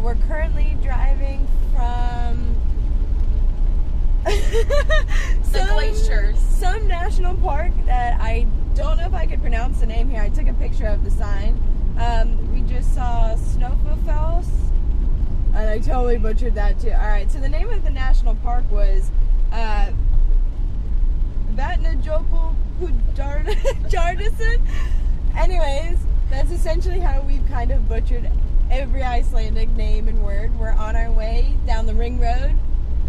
we're currently driving from some national park that I don't know if I could pronounce the name here. I took a picture of the sign. We just saw Snowfell, and I totally butchered that too. Alright, so the name of the national park was Vatnajökull Jardison. Anyways, that's essentially how we've kind of butchered every Icelandic name and word. We're on our way down the ring road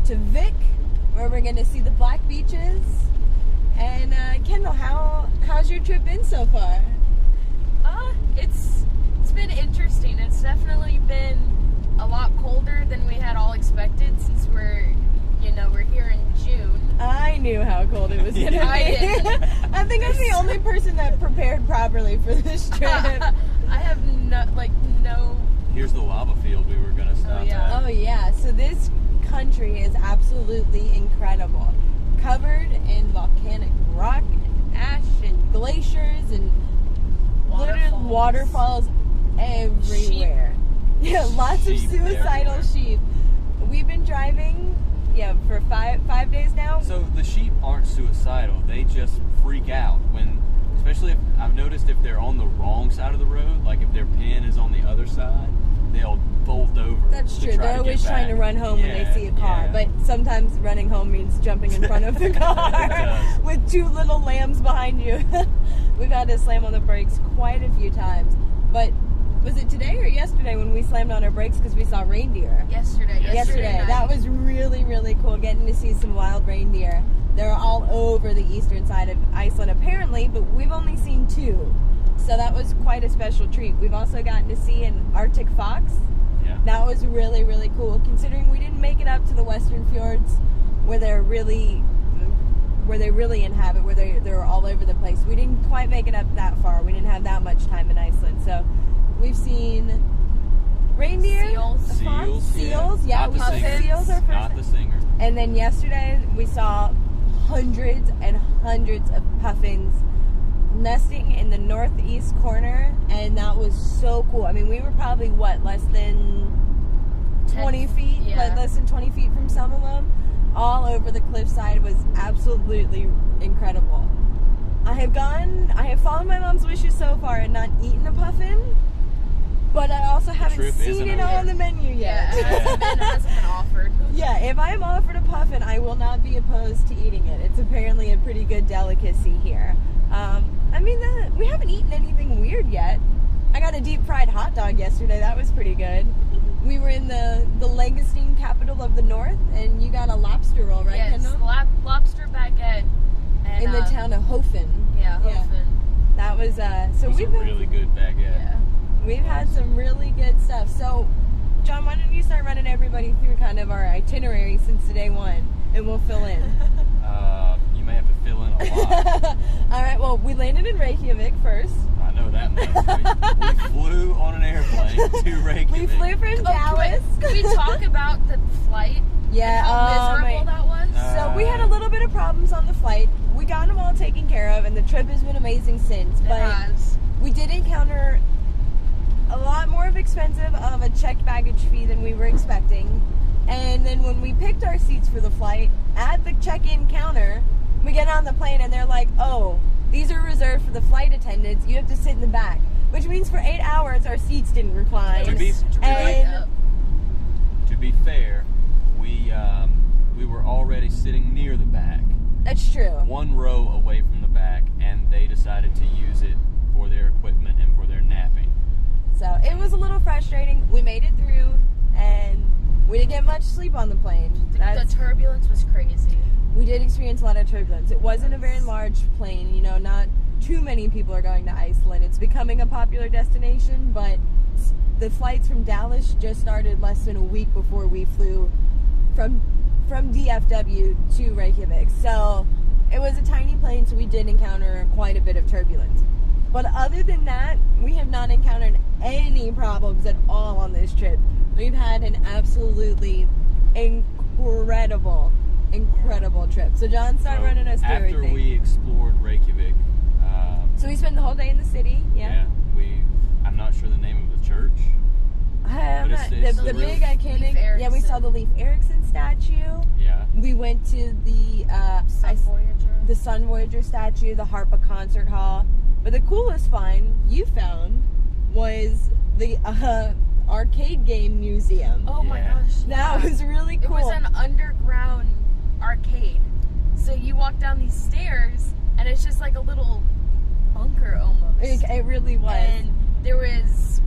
to Vik, where we're going to see the black beaches. And Kendall, how's your trip been so far? It's been interesting. It's definitely been a lot colder than we had all expected, since we're here in June. I knew how cold it was going to be. I think I'm the only person that prepared properly for this trip. I have no. Here's the lava field we were going to stop at. Oh yeah, so this country is absolutely incredible. Covered in volcanic rock and ash and glaciers and waterfalls everywhere. Sheep. Yeah, lots of suicidal sheep. We've been driving for five days now. So the sheep aren't suicidal. They just freak out especially if I've noticed if they're on the wrong side of the road, like if their pen is on the other side, they'll bolt over. That's true. They're always trying to run home when they see a car, but sometimes running home means jumping in front of the car with two little lambs behind you. We've had to slam on the brakes quite a few times. But was it today or yesterday when we slammed on our brakes because we saw reindeer? Yesterday. That was really, really cool, getting to see some wild reindeer. They're all over the eastern side of Iceland apparently, but we've only seen 2. So that was quite a special treat. We've also gotten to see an Arctic fox. Yeah. That was really, really cool, considering we didn't make it up to the western fjords where they really inhabit, where they're all over the place. We didn't quite make it up that far. We didn't have that much time in Iceland. So we've seen reindeer, seals, yeah, we saw seals our first not the singer. And then yesterday we saw hundreds and hundreds of puffins nesting in the northeast corner, and that was so cool. I mean, we were probably less than 20 feet, less than 20 feet from some of them, all over the cliffside. It was absolutely incredible. I have followed my mom's wishes so far and not eaten a puffin, but I also haven't seen it on the menu yet. Yeah, it hasn't been offered. Yeah, if I am offered a puffin, I will not be opposed to eating it. It's apparently a pretty good delicacy here. We haven't eaten anything weird yet. I got a deep fried hot dog yesterday. That was pretty good. We were in the Legasteen capital of the north, and you got a lobster roll, right, Kendall? Yes, lobster baguette. And, in the town of Hofen. Yeah, Hofen. Yeah. That was, so we've a really good baguette. Yeah. We've had some really good stuff. So, John, why don't you start running everybody through kind of our itinerary since day one, and we'll fill in. You may have to fill in a lot. All right, well, we landed in Reykjavik first. I know that much. We flew on an airplane to Reykjavik. We flew from Dallas. Can we talk about the flight? Yeah. And how miserable that was? So we had a little bit of problems on the flight. We got them all taken care of, and the trip has been amazing since. But we did encounter a lot more expensive of a checked baggage fee than we were expecting. And then when we picked our seats for the flight at the check-in counter, we get on the plane and they're like, oh, these are reserved for the flight attendants. You have to sit in the back. Which means for 8 hours our seats didn't recline. To be fair, we were already sitting near the back. That's true. 1 row away from the back, and they decided to use it for their equipment and for their napping. So it was a little frustrating. We made it through, and we didn't get much sleep on the plane. The turbulence was crazy. We did experience a lot of turbulence. It wasn't a very large plane, not too many people are going to Iceland. It's becoming a popular destination, but the flights from Dallas just started less than a week before we flew from DFW to Reykjavik. So it was a tiny plane, so we did encounter quite a bit of turbulence. But other than that, we have not encountered any problems at all on this trip. We've had an absolutely incredible trip. So John, start running us through everything. After we explored Reykjavik, so we spent the whole day in the city. Yeah. I'm not sure the name of the church. it's the the big Leif iconic. Yeah, we saw the Leif Erikson statue. Yeah. We went to the the Sun Voyager statue, the Harpa concert hall. But the coolest find you found was the arcade game museum. Oh my Yeah. gosh. That was really cool. It was an underground arcade. So you walk down these stairs and it's just like a little bunker almost. It really was. And there was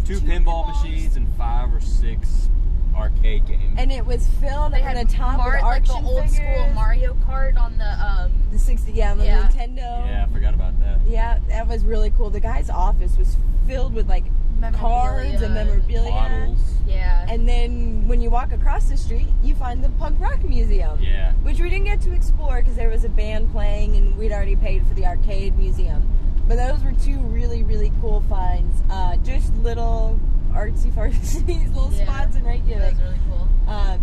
Two pinball machines and 5 or 6 arcade games. And it was filled they up had on the top with like action the old figures. school Mario Kart on the 60, on the Nintendo. Yeah, I forgot about that. Yeah, that was really cool. The guy's office was filled with like cards and memorabilia. Models. Yeah. And then when you walk across the street, you find the punk rock museum. Yeah. Which we didn't get to explore because there was a band playing and we'd already paid for the arcade museum. But those were two really, really cool finds. Just little artsy-fartsy little spots in Reykjavik.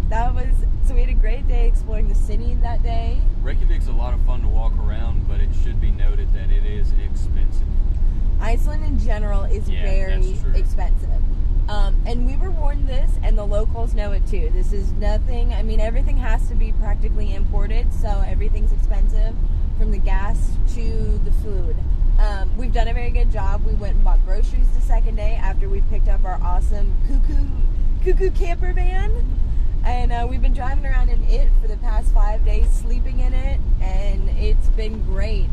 That was really cool. So we had a great day exploring the city that day. Reykjavik's a lot of fun to walk around, but it should be noted that it is expensive. Iceland in general is very that's true. expensive. And we were warned this, and the locals know it too. This is nothing, I mean, everything has to be practically imported, so everything's expensive, from the gas to the food. We've done a very good job. We went and bought groceries the second day after we picked up our awesome Kuku Camper van. And we've been driving around in it for the past 5 days, sleeping in it, and it's been great.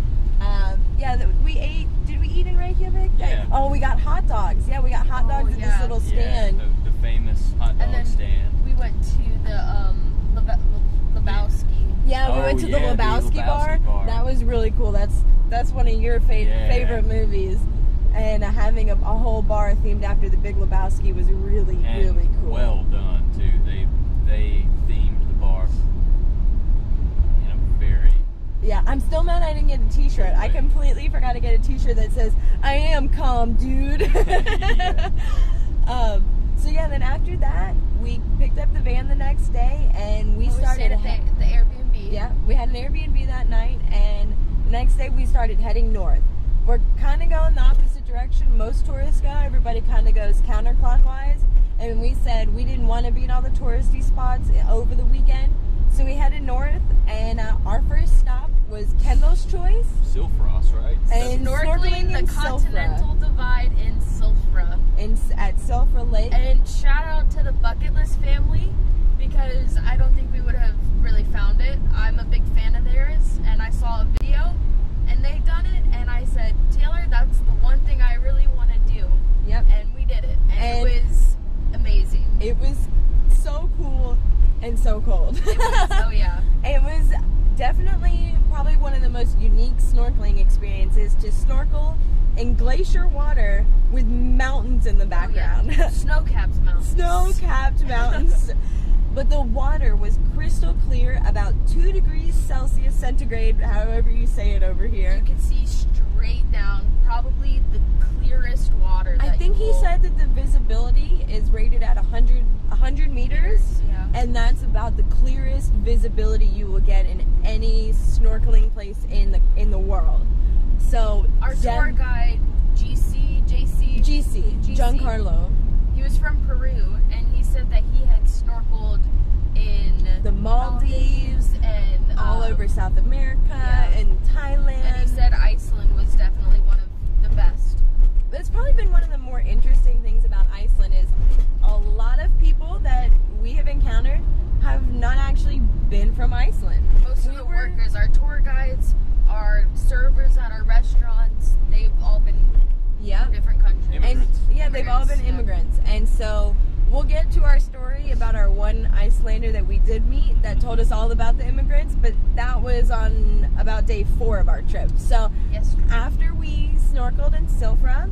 We ate. Did we eat in Reykjavik? Yeah. Oh, we got hot dogs. Yeah, we got hot dogs at this little stand. Yeah, the famous hot dog stand. We went to the Lebowski. Yeah, we went to the Lebowski bar. That was really cool. That's one of your favorite movies. And having a whole bar themed after the Big Lebowski was really, really cool. Well done too. They themed the bar in a very. Yeah, I'm still mad I didn't get a t-shirt. I completely forgot to get a t-shirt that says, "I am calm, dude." Then after that, we picked up the van the next day, and we started at the Airbnb. Yeah, we had an Airbnb that night, and the next day we started heading north. We're kind of going the opposite direction most tourists go. Everybody kind of goes counterclockwise, and we said we didn't want to be in all the touristy spots over the weekend, so we headed north, and our first stop was Kendall's choice. Silfrost, right? And snorkeling the in Continental Divide in Silfra. At Silfra Lake. And shout out to the Bucket List family, because I don't think we would have really found it. I'm a big fan of theirs, and I saw a video, and they done it, and I said, Taylor, that's the one thing I really want to do. Yep. And we did it, and it was amazing. It was so cool and so cold. It was, oh yeah. It was definitely probably one of the most unique snorkeling experiences, to snorkel in glacier water with mountains in the background. Oh, yeah. Snow-capped mountains. Snow-capped mountains. But the water was crystal clear, about 2 degrees Celsius centigrade, however you say it over here. You could see straight down, probably the clearest water. I think he said that the visibility is rated at 100 meters. Yeah. And that's about the clearest visibility you will get in any snorkeling place in the world. So our tour guide, JC, Giancarlo, he was from Peru, and he said that he had snorkeled in the Maldives and all over South America and Thailand. And he said Iceland was definitely one of the best. That's probably been one of the more interesting things about Iceland, is a lot of people that we have encountered have not actually been from Iceland. Most of the workers, our tour guides, our servers at our restaurants, they've all been from different countries. Immigrants. And they've all been immigrants. And so we'll get to our story about our one Icelander that we did meet that told us all about the immigrants, but that was on about day 4 of our trip. So after we snorkeled in Silfra,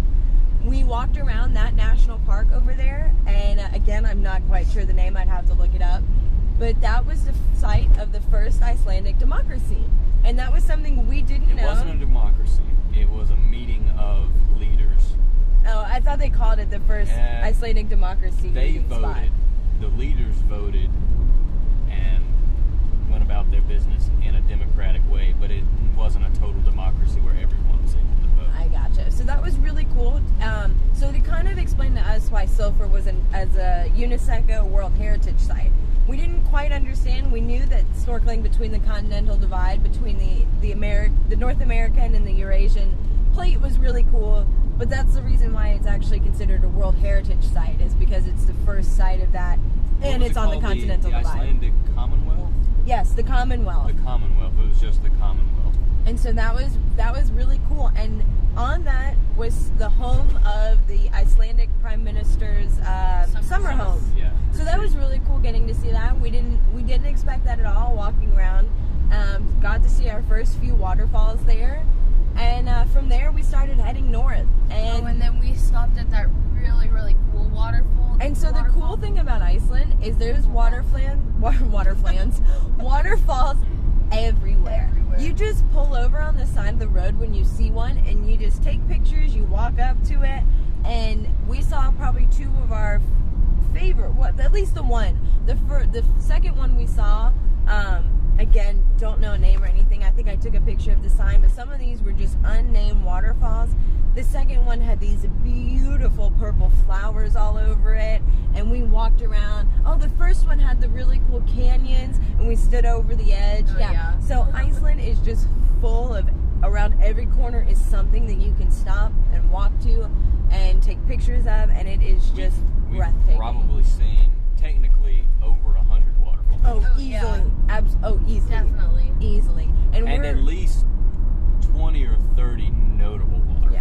we walked around that national park over there, and again, I'm not quite sure the name, I'd have to look it up, but that was the site of the first Icelandic democracy, and that was something we didn't know. It wasn't a democracy, it was a meeting of leaders. Oh, I thought they called it the first Icelandic democracy. They voted, the leaders voted, and went about their business in a democratic way, but it wasn't a total democracy where everyone was able to vote. I gotcha. So that was really cool. So to kind of explain to us why Sulphur was as a UNESCO World Heritage Site, we didn't quite understand. We knew that snorkeling between the continental divide, between the North American and the Eurasian plate was really cool, but that's the reason why it's actually considered a World Heritage Site, is because it's the first site of that, and it's on the continental divide. The Icelandic Commonwealth? Yes, the Commonwealth. The Commonwealth. It was just the Commonwealth. And so that was really cool. And on that was the home of the Icelandic Prime Minister's summer home. Yeah. So that was really cool getting to see that. We didn't expect that at all walking around. Got to see our first few waterfalls there. And from there we started heading north. And then we stopped at that really, really cool waterfall. And so the cool thing about Iceland is there's waterfalls everywhere. You just pull over on the side of the road when you see one, and you just take pictures, you walk up to it, and we saw probably two of our favorite, at least the one. The second one we saw, again, don't know a name or anything. I think I took a picture of the sign, but some of these were just unnamed waterfalls. The second one had these beautiful purple flowers all over it, and we walked around. Oh, the first one had the really cool canyons, and we stood over the edge. Oh, yeah. So Iceland is just full of, around every corner is something that you can stop and walk to and take pictures of, and it is just breathtaking. We've probably seen, technically, over 100 waterfalls. Oh, easily. Yeah. Easily. Definitely. Easily. And we're at least 20 or 30 notable waterfalls.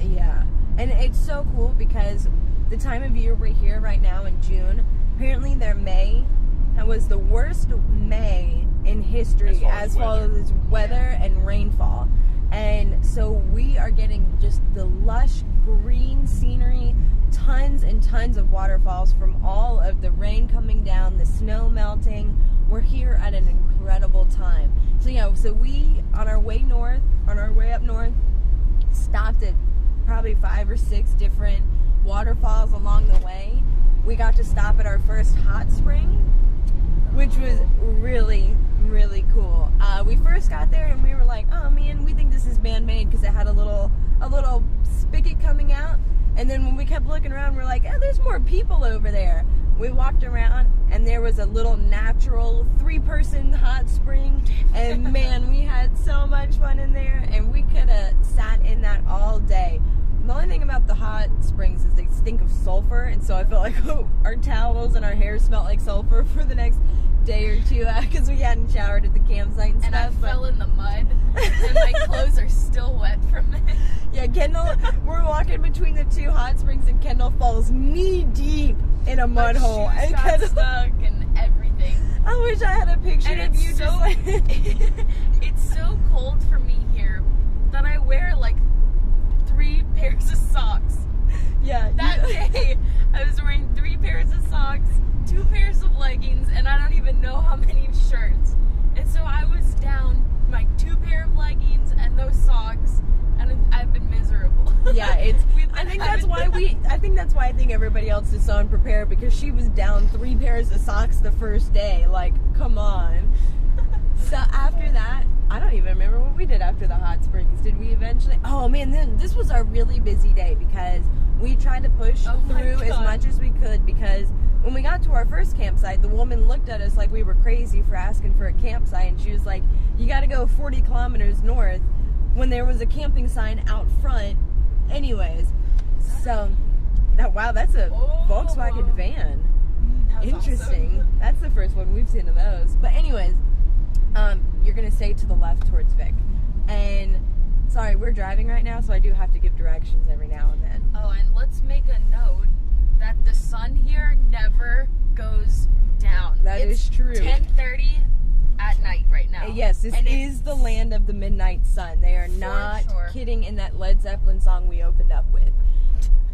Yeah. And it's so cool because the time of year we're here right now in June, apparently their May was the worst May in history as far as weather and rainfall. And so we are getting just the lush green scenery, tons and tons of waterfalls from all of the rain coming down, the snow melting. We're here at an incredible time. So we, on our way up north, stopped at probably 5 or 6 different waterfalls along the way. We got to stop at our first hot spring, which was really, really cool. We first got there and we were like, oh man, we think this is man-made because it had a little spigot coming out. And then when we kept looking around, we're like, oh, there's more people over there. We walked around and there was a little natural 3-person hot spring, and man, we had so much fun in there, and we could have sat in that all day. The only thing about the hot springs is they stink of sulfur, and so I felt like our towels and our hair smelled like sulfur for the next day or two because we hadn't showered at the campsite and stuff. And I fell in the mud, and my clothes are still wet from it. Yeah, Kendall, we're walking between the 2 hot springs, and Kendall falls knee deep in a mud hole. My shoes got stuck and everything. I wish I had a picture of you. It's so cold for me here that I wear like 3 pairs of socks. Yeah. That day, I was wearing 3 pairs of socks, 2 pairs of leggings, and I don't even know how many shirts. And so I was down my 2 pair of leggings and those socks, and I've been miserable. Yeah, I think that's why I think everybody else is so unprepared, because she was down 3 pairs of socks the first day. Like, come on. So after that, I don't even remember what we did after the hot springs. Did we eventually? Oh man, then this was our really busy day because we tried to push through as much as we could, because when we got to our first campsite, the woman looked at us like we were crazy for asking for a campsite, and she was like, you got to go 40 kilometers north, when there was a camping sign out front anyways. So that's a Volkswagen van. Interesting. Awesome. That's the first one we've seen of those. But anyways, you're gonna stay to the left towards Vic. And sorry, we're driving right now, so I do have to give directions every now and then. Oh, and let's make a note that the sun here never goes down. That is true. 10:30 at night right now. Yes, this is the land of the midnight sun. They are not kidding in that Led Zeppelin song we opened up with.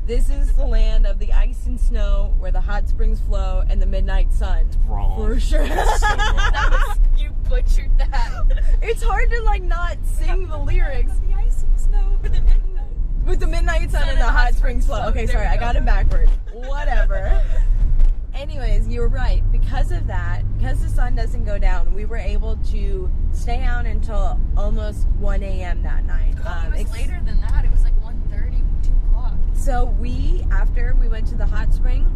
This is the land of the ice and snow, where the hot springs flow, and the midnight sun. Wrong. For sure. That's so wrong. You butchered that. It's hard to not sing the lyrics. The ice and snow with the midnight. With the midnight sun and the hot springs flow. Okay, sorry, I got it backward. Whatever. Anyways, you were right. Because of that, because the sun doesn't go down, we were able to stay out until almost 1 a.m. that night. It was later than that. So after we went to the hot spring,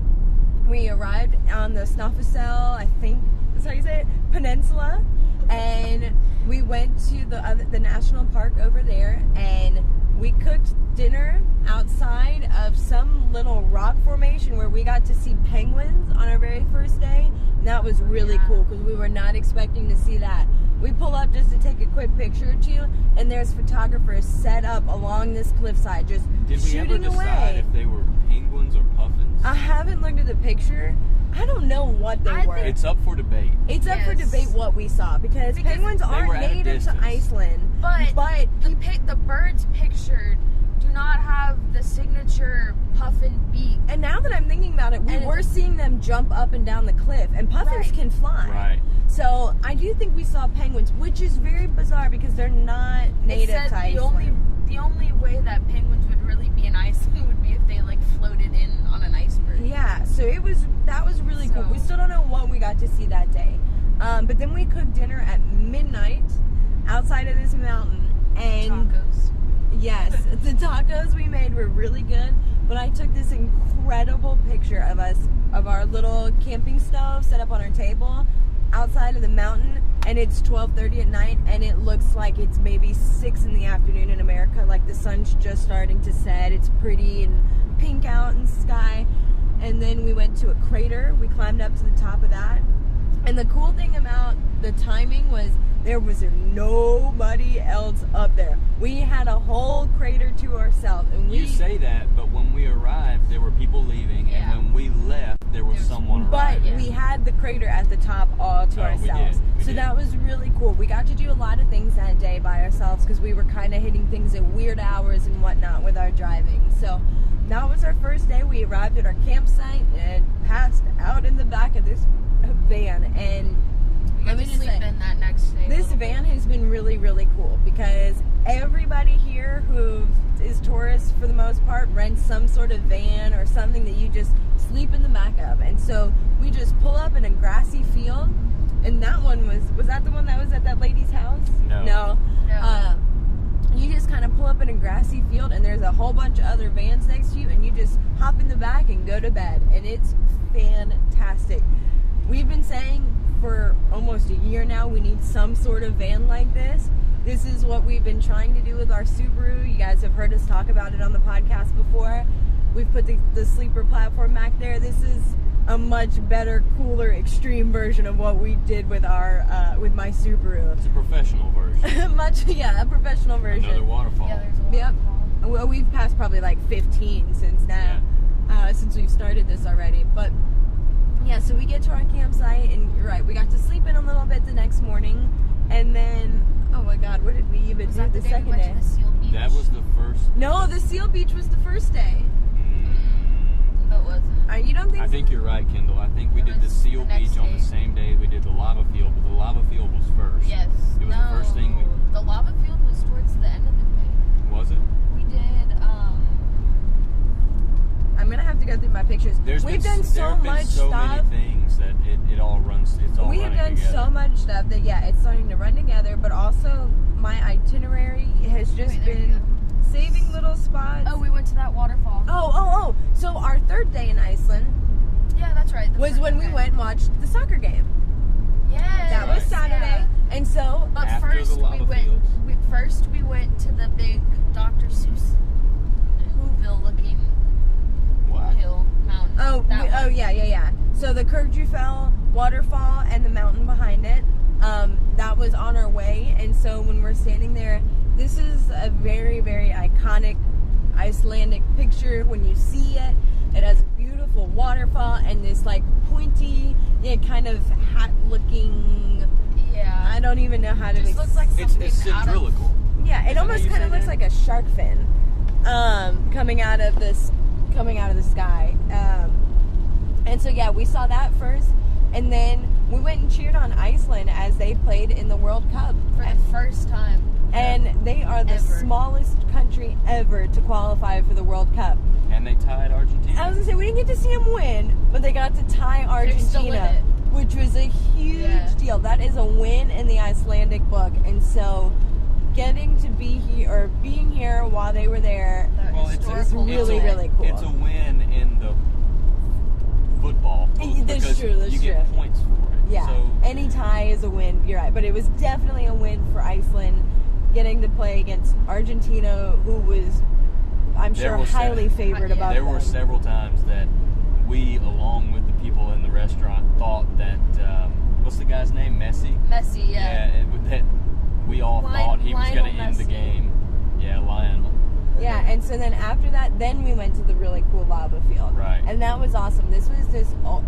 we arrived on the Snæfellsnes, I think that's how you say it, peninsula, and we went to the national park over there, and we cooked dinner outside of some little rock formation where we got to see penguins on our very first day. And that was really cool because we were not expecting to see that. We pull up just to take a quick picture or two, and there's photographers set up along this cliffside just shooting away. Did we ever decide if they were penguins or puffins? I haven't looked at the picture. I don't know what they were. It's up for debate. It's up for debate what we saw because penguins aren't native to Iceland. But the birds pictured do not have the signature puffin beak. And now that I'm thinking about it, we were seeing them jump up and down the cliff, and puffins can fly. Right. So I do think we saw penguins, which is very bizarre because they're not native to Iceland. The only way that penguins would really be in Iceland would be if they like floated in on an iceberg. Yeah, so that was really cool. We still don't know what we got to see that day. But then we cooked dinner at midnight outside of this mountain. And tacos. Yes, the tacos we made were really good. But I took this incredible picture of our little camping stove set up on our table outside of the mountain, and it's 12:30 at night, and it looks like it's maybe 6 in the afternoon in America. Like the sun's just starting to set. It's pretty and pink out in the sky. And then we went to a crater. We climbed up to the top of that. And the cool thing about the timing was there was nobody else up there. We had a whole crater to ourselves. And you say that, but when we arrived, there were people leaving, and when we left, there was someone arriving. But we had the crater at the top all to ourselves. We did. That was really cool. We got to do a lot of things that day by ourselves because we were kind of hitting things at weird hours and whatnot with our driving. So that was our first day. We arrived at our campsite and passed out in the back of this van, and let me just sleep in that next day. This van has been really, really cool because everybody here who is tourists for the most part rents some sort of van or something that you just sleep in the back of. And so we just pull up in a grassy field, and that one was that the one that was at that lady's house? No. You just kind of pull up in a grassy field, and there's a whole bunch of other vans next to you, and you just hop in the back and go to bed, and it's fantastic. We've been saying for almost a year now we need some sort of van like this. This is what we've been trying to do with our Subaru. You guys have heard us talk about it on the podcast before. We've put the sleeper platform back there. This is a much better, cooler, extreme version of what we did with our with my Subaru. It's a professional version. A professional version. Another waterfall. Yeah, there's a waterfall. Yep. Well, we've passed probably like 15 since now, since we've started this already. But yeah, so we get to our campsite, and you're right, we got to sleep in a little bit the next morning, and then, oh my God, what did we even do the second day? To the Seal Beach? That was the first. No, the Seal Beach was the first day. It wasn't. You don't think? I think you're right, Kendall. I think we did the Seal Beach on the same day we did the lava field, but the lava field was first. Yes. It was the first thing we. The lava field was towards the end of the day. Was it? We did. I'm gonna have to go through my pictures. We've done so much stuff. Many things that it all runs. It's all. We have done so much stuff that it's starting to run together. But also, my itinerary has just been saving little spots. Oh, we went to that waterfall. Oh! So our third day in Iceland. Yeah, that's right. Was when we went and watched the soccer game. Yeah. That was Saturday, and so. But first we went to the big Dr. Seuss Whoville looking. Hill mountain. Yeah. So the Kurgufell waterfall and the mountain behind it, that was on our way. And so when we're standing there, this is a very, very iconic Icelandic picture. When you see it, it has a beautiful waterfall and this like pointy, kind of hat-looking. Yeah. I don't even know how to. It looks like something it's cylindrical. Yeah, it almost kind of looks like a shark fin, coming out of the sky. And so we saw that first, and then we went and cheered on Iceland as they played in the World Cup for the first time. And they are the smallest country ever to qualify for the World Cup. And they tied Argentina. I was gonna say we didn't get to see them win, but they got to tie Argentina, which was a huge deal. That is a win in the Icelandic book, and so getting to be here, or being here while they were there, Well, it's really, really cool. It's a win in the football That's true, you get points for it. Yeah, So, any tie is a win. You're right, but it was definitely a win for Iceland, getting to play against Argentina, who was, I'm sure, highly favored above There them. were several times that we, along with the people in the restaurant, thought that what's the guy's name? Messi. Messi, yeah. That we all thought he was going to end the Messi. game. Yeah, Lionel. Yeah, and so then after that, then we went to the really cool lava field. Right. And that was awesome. This was this old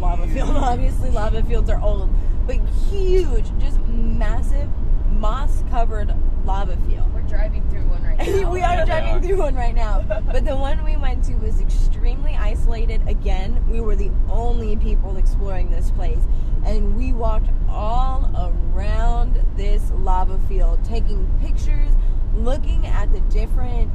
lava field. Obviously, lava fields are old, but huge, just massive, moss-covered lava field. We're driving through one right now. We are driving through one right now. But the one we went to was extremely isolated. Again, we were the only people exploring this place. And we walked all around this lava field, taking pictures, looking at the different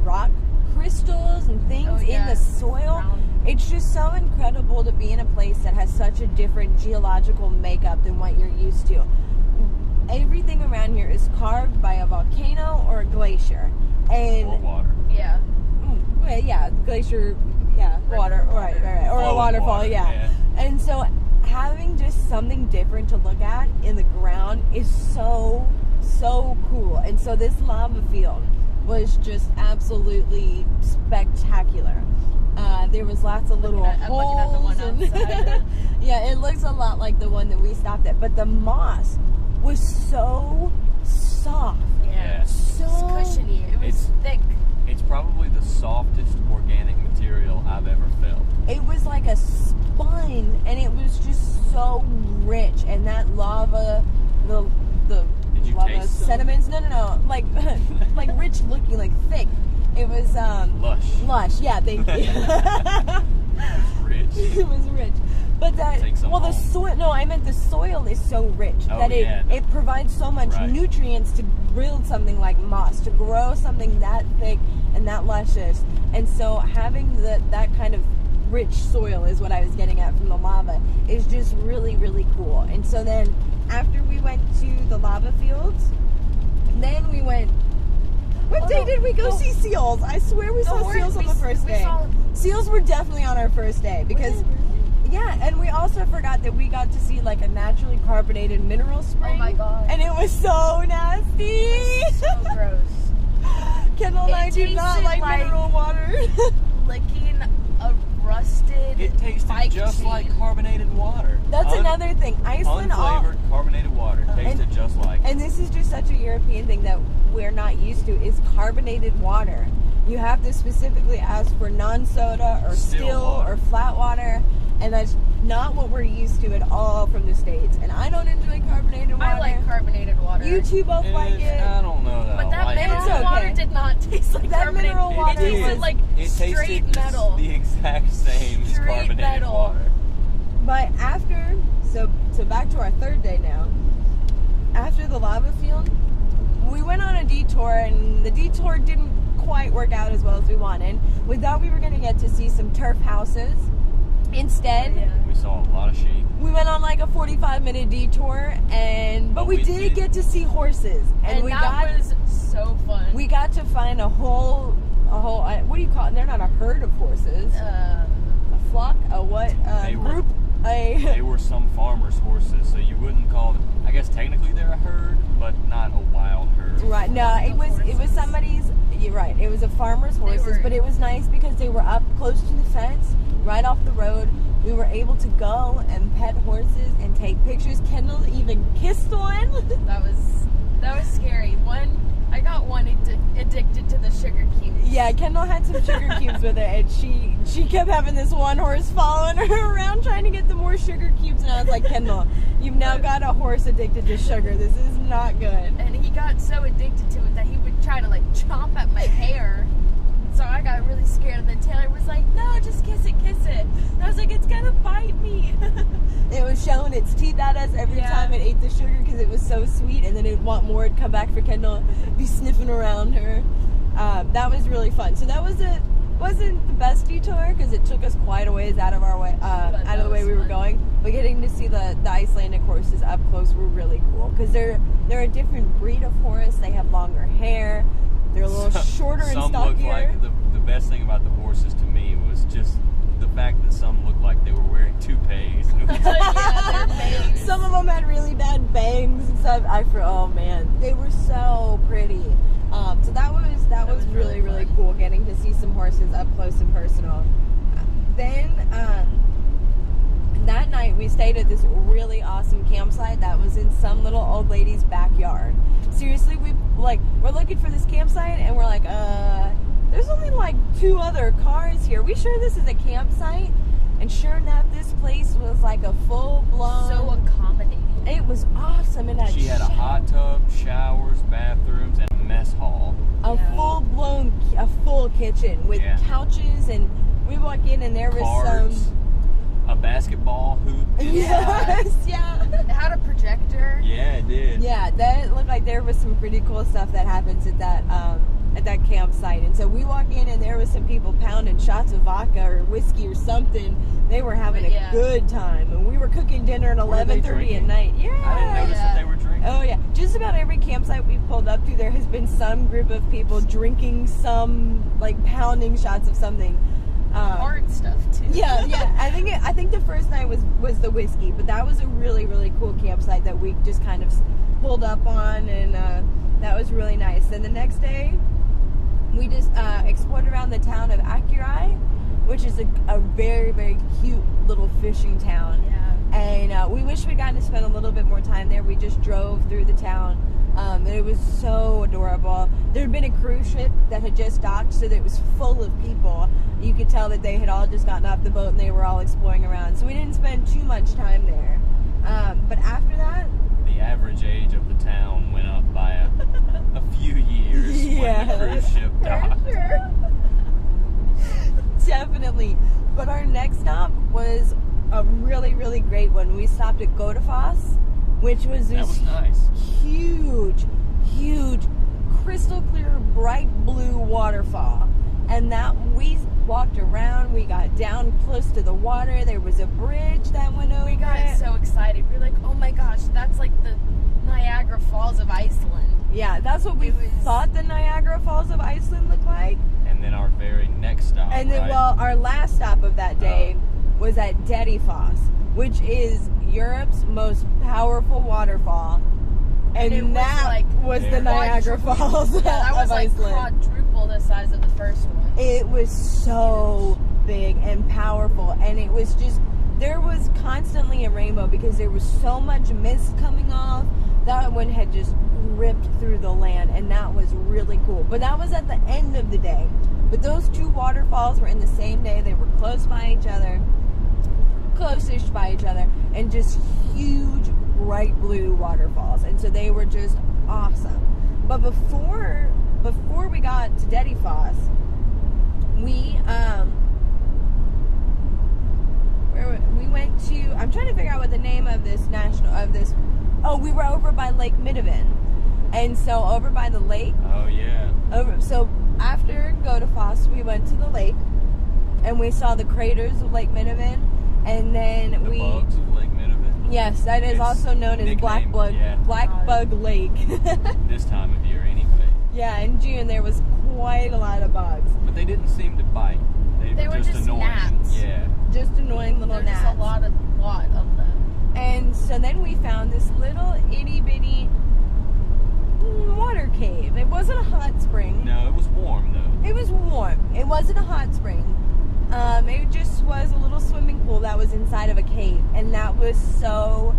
rock crystals and things in the soil. It's just so incredible to be in a place that has such a different geological makeup than what you're used to. Everything around here is carved by a volcano or a glacier. And Or water. Yeah. well, yeah, glacier, yeah, water, right, or a Flowing waterfall, water, yeah. And so having just something different to look at in the ground is so cool. And so this lava field was just absolutely spectacular. There was lots of little I'm looking at the holes. one outside. Yeah, it looks a lot like the one that we stopped at. But the moss was so soft. Yeah. So It's cushiony. It was thick. It's probably the softest organic material I've ever felt. It was like a sponge, and it was just so rich. And that lava, the Did you lava taste some? sediments, no, like like rich looking, like thick. It was lush. Yeah, thank you. Rich. It was rich. But that, Take some well, the home. soil, no, I meant the soil is so rich Oh, that yeah. it provides so much Right. nutrients to build something like moss, to grow something that thick and that luscious. And so having that kind of rich soil is what I was getting at from the lava is just really, really cool. And so then after we went to the lava fields, then we went, what day did we go see seals? I swear we saw seals on the first day. Seals were definitely on our first day because, yeah, and we also forgot that we got to see like a naturally carbonated mineral spring. Oh my god. And it was so nasty. So gross. Kendall and It I do not tasted like like- mineral water. Licking a rusted It tasted bike just chain. like carbonated water. That's another thing. Iceland, Unflavored carbonated water. Tasted just like. and this is just such a European thing that we're not used to, is carbonated water. You have to specifically ask for non-soda or still water. or flat water, and that's not what we're used to at all from the States. And I don't enjoy carbonated water. I like carbonated water. You two both like it. I don't know that But I that like mineral It's okay. water did not taste like That carbonated mineral water It tasted was- like It straight tasted metal. the exact same as Straight carbonated metal. water. But after, so back to our third day now. After the lava field, we went on a detour, and the detour didn't quite work out as well as we wanted. We thought we were going to get to see some turf houses. Instead, We saw a lot of sheep. we went on like a 45-minute detour, but we did get to see horses, and we that was so fun. we got to find a whole what do you call it? They're not a herd of horses, a flock, a what? They were- Group? They were some farmers' horses, so you wouldn't call them. I guess technically they're a herd, but not a wild herd. Right. No, it was somebody's. You're right. It was a farmer's horses, but it was nice because they were up close to the fence, right off the road. We were able to go and pet horses and take pictures. Kendall even kissed one. That was scary. I got one addicted to the sugar cubes. Yeah, Kendall had some sugar cubes with her, and she kept having this one horse following her around trying to get the more sugar cubes. And I was like, Kendall, you've now got a horse addicted to sugar. This is not good. And he got so addicted to it that he would try to like chomp at my hair. So I got really scared, and then Taylor was like, no, just kiss it. And I was like, it's gonna bite me. It was showing its teeth at us every time it ate the sugar because it was so sweet, and then it'd want more. It'd come back for Kendall, be sniffing around her. That was really fun. So that was wasn't the best detour because it took us quite a ways out of our way, out of the way we were going. But getting to see the Icelandic horses up close were really cool because they're a different breed of horse. They have longer hair. They're a little shorter and Some stockier. look like the best thing about the horses to me was just the fact that some looked like they were wearing toupees. Yeah, they're bangs. Some of them had really bad bangs and stuff. Oh man, they were so pretty. So that was really fun. cool getting to see some horses up close and personal. Then that night we stayed at this really awesome campsite that was in some little old lady's backyard. Seriously, we're looking for this campsite and we're like, there's only like 2 other cars here. We sure this is a campsite? And sure enough, this place was like a full-blown... So accommodating. It was awesome. And She had a hot tub, showers, bathrooms, and a mess hall. A full kitchen with couches, and we walk in and there was Cards, a basketball hoop. Yes, yeah. It had a projector. Yeah, it did. Yeah, that looked like there was some pretty cool stuff that happens at that campsite. And so we walk in and there was some people pounding shots of vodka or whiskey or something. They were having a good time, and we were cooking dinner at 11:30 at night. Yeah, I didn't notice that they were drinking. Oh yeah, just about every campsite we've pulled up to, there has been some group of people drinking some, like pounding shots of something. Hard stuff too. Yeah. I think the first night was the whiskey, but that was a really cool campsite that we just kind of pulled up on, and that was really nice. Then the next day, we just explored around the town of Akureyri, which is a very cute little fishing town. Yeah. And we wish we'd gotten to spend a little bit more time there. We just drove through the town. And it was so adorable. There had been a cruise ship that had just docked, so that it was full of people. You could tell that they had all just gotten off the boat and they were all exploring around. So we didn't spend too much time there. But after that... The average age of the town went up by a few years when the cruise ship docked. Definitely. But our next stop was a really great one. We stopped at Godafoss, which was this nice. huge crystal clear bright blue waterfall. And that we walked around, we got down close to the water, there was a bridge that went over. We got so excited. We were like, oh my gosh, that's like the Niagara Falls of Iceland. Yeah, that's what we thought the Niagara Falls of Iceland looked like. And then our very next stop, And then, our last stop of that day was at Dettifoss, which is Europe's most powerful waterfall. And that was the Niagara Falls of that was like Iceland. quadruple the size of the first one. It was so big and powerful, and it was just, there was constantly a rainbow because there was so much mist coming off. That one had just ripped through the land, and that was really cool. But that was at the end of the day. But those 2 waterfalls were in the same day. They were close by each other, close-ish by each other, and just huge bright blue waterfalls. And so they were just awesome. But before we got to Dettifoss, we went to, I'm trying to figure out what the name of this we were over by Lake Middelven. And so over by the lake. Oh yeah. So after Godafoss, we went to the lake and we saw the craters of Lake Middelven, and then the bugs of Lake Middelven. Yes, that is also known as Black Bug Lake. This time of year anyway. Yeah, in June there was quite a lot of bugs. But they didn't seem to bite. They were just annoying. Gnats. Yeah. Just annoying little gnats. There's a lot of them. And so then we found this little itty bitty water cave. It wasn't a hot spring. No, it was warm though. It was warm. It wasn't a hot spring. It just was a little swimming pool that was inside of a cave, and that was so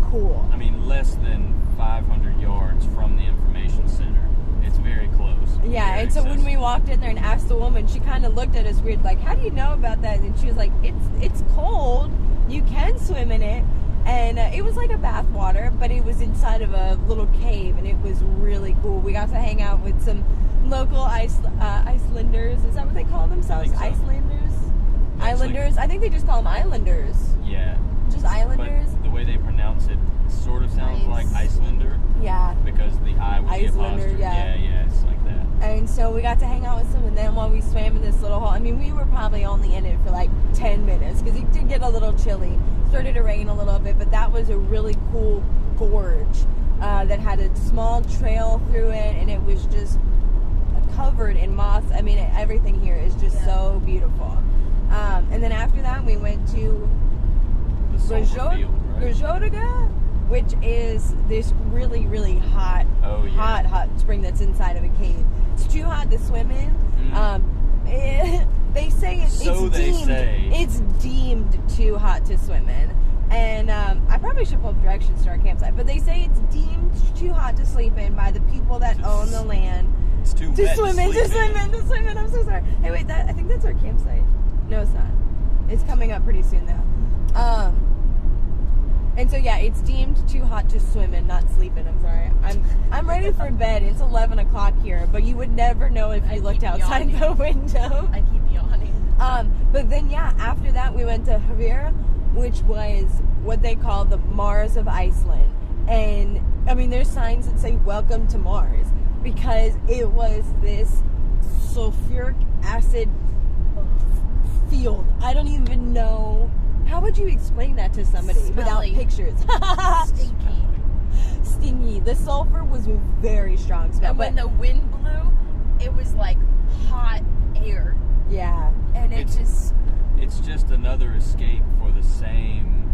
cool. I mean, less than 500 yards from the information center. It's very close. Yeah, very and so when accessible. we walked in there and asked the woman, she kind of looked at us weird, like, how do you know about that? And she was like, it's cold. You can swim in it. And it was like a bath water, but it was inside of a little cave, and it was really cool. We got to hang out with some local Icelanders. Is that what they call themselves? I think so. Islanders? I think they just call them Islanders. Yeah. Just Islanders. But the way they pronounce it sort of sounds like Icelander. Yeah. Because the I with the Icelander, apostrophe. yeah. It's like that. And so we got to hang out with them, and then while we swam in this little hole, I mean, we were probably only in it for like 10 minutes because it did get a little chilly. Started to rain a little bit, but that was a really cool gorge that had a small trail through it, and it was just covered in moss. I mean, everything here is just so beautiful. And then after that, we went to Grzodaga, which is this really, really hot, hot spring that's inside of a cave. It's too hot to swim in. They say it's deemed too hot to swim in. And I probably should pull up directions to our campsite, but they say it's deemed too hot to sleep in by the people that own the land. It's too wet to swim in. I'm so sorry. Hey, wait, I think that's our campsite. No, it's not. It's coming up pretty soon, though. And so, yeah, it's deemed too hot to swim in, not sleep in. I'm sorry. I'm ready for bed. It's 11 o'clock here, but you would never know if you looked outside the window. I keep yawning. But then, yeah, after that, we went to Hvera, which was what they call the Mars of Iceland. And, I mean, there's signs that say, "Welcome to Mars," because it was this sulfuric acid field. I don't even know. How would you explain that to somebody without pictures? Stingy. The sulfur was very strong smell. And when the wind blew, it was like hot air. Yeah. And it's just another escape for the same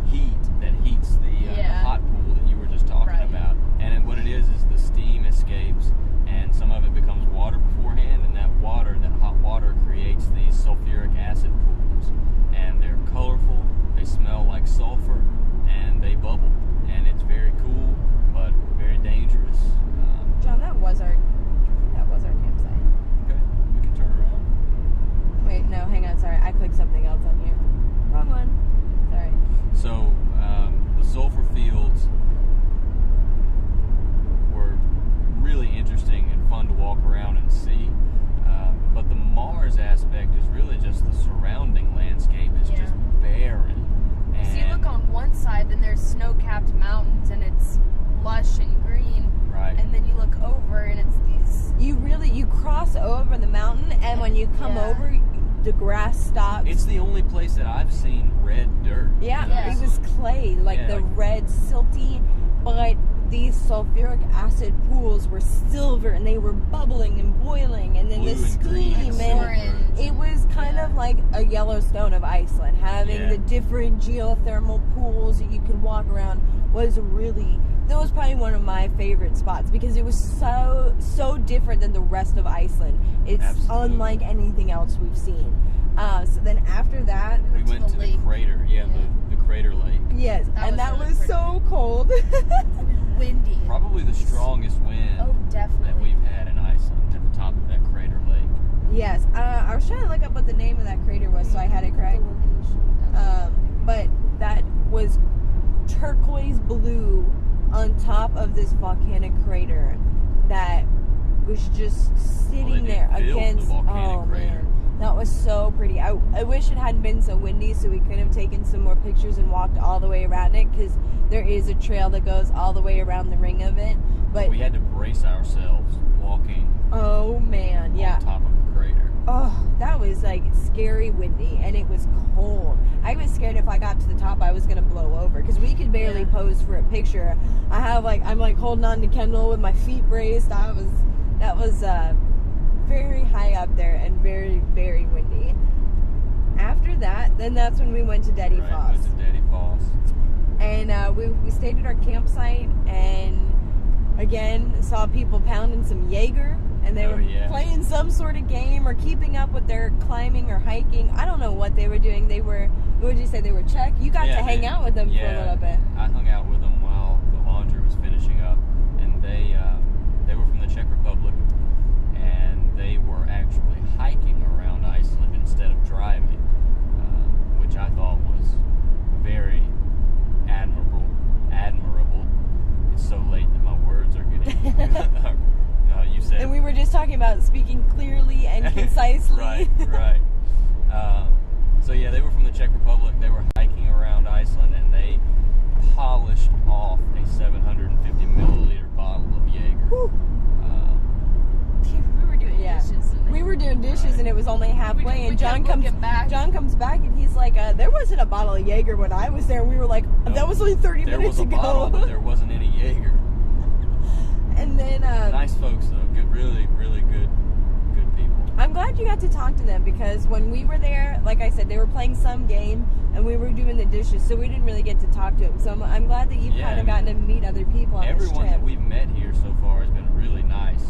heat that heats the hot pool that you were just talking about. And what it is the steam escapes, and some of it becomes water beforehand, and that hot water creates these sulfuric acid pools. And they're colorful, they smell like sulfur, and they bubble. And it's very cool, but very dangerous. John, that was our campsite. Okay, we can turn around. Wait, no, hang on, sorry. I clicked something else on here. Wrong one. Sorry. So, the sulfur fields were really interesting and fun to walk around and see. But the Mars aspect is really just the surrounding landscape is just barren. So you look on one side, and there's snow-capped mountains, and it's lush and green. Right. And then you look over, and it's these... You cross over the mountain, and when you come over, the grass stops. It's the only place that I've seen red dirt. Yeah. It was clay, the red, silty, but these sulfuric acid pools were silver, and they were bubbling and boiling, and then blue the and green steam, and and it was kind of like a Yellowstone of Iceland. Having the different geothermal pools that you could walk around that was probably one of my favorite spots, because it was so different than the rest of Iceland. It's unlike anything else we've seen. So then after that, we went to the crater, the crater lake. Yes, that was so cold. Windy. Probably the strongest wind that we've had in Iceland at the top of that crater lake. Yes, I was trying to look up what the name of that crater was, so I had it correct. But that was turquoise blue on top of this volcanic crater that was just sitting there against the volcanic crater. Man, that was so pretty. I wish it hadn't been so windy, so we could have taken some more pictures and walked all the way around it, because there is a trail that goes all the way around the ring of it. But we had to brace ourselves walking. Oh man, on top of the crater. Oh, that was like scary windy, and it was cold. I was scared if I got to the top I was gonna blow over, because we could barely pose for a picture. I'm holding on to Kendall with my feet braced. That was very high up there and very, very windy. After that, then that's when we went to Detty Foss. Went to Detty Foss. And we stayed at our campsite, and again saw people pounding some Jaeger, and they were playing some sort of game or keeping up with their climbing or hiking. I don't know what they were doing. What would you say, they were Czech? You got to hang out with them for a little bit. I hung out with them while the laundry was finishing up, and they were from the Czech Republic, and they were actually hiking around Iceland instead of driving, which I thought was very admirable. It's so late that my words are getting you said, and we were just talking about speaking clearly and concisely. right. So yeah, they were from the Czech Republic. They were hiking around Iceland. back and he's like, there wasn't a bottle of Jaeger when I was there. And we were like, that was only 30 minutes ago. There was a bottle, but there wasn't any Jaeger. And then... nice folks, though. Good, really, really good people. I'm glad you got to talk to them because when we were there, like I said, they were playing some game and we were doing the dishes, so we didn't really get to talk to them. So I'm glad that you've kind of gotten to meet other people on this trip. Everyone that we've met here so far has been really nice.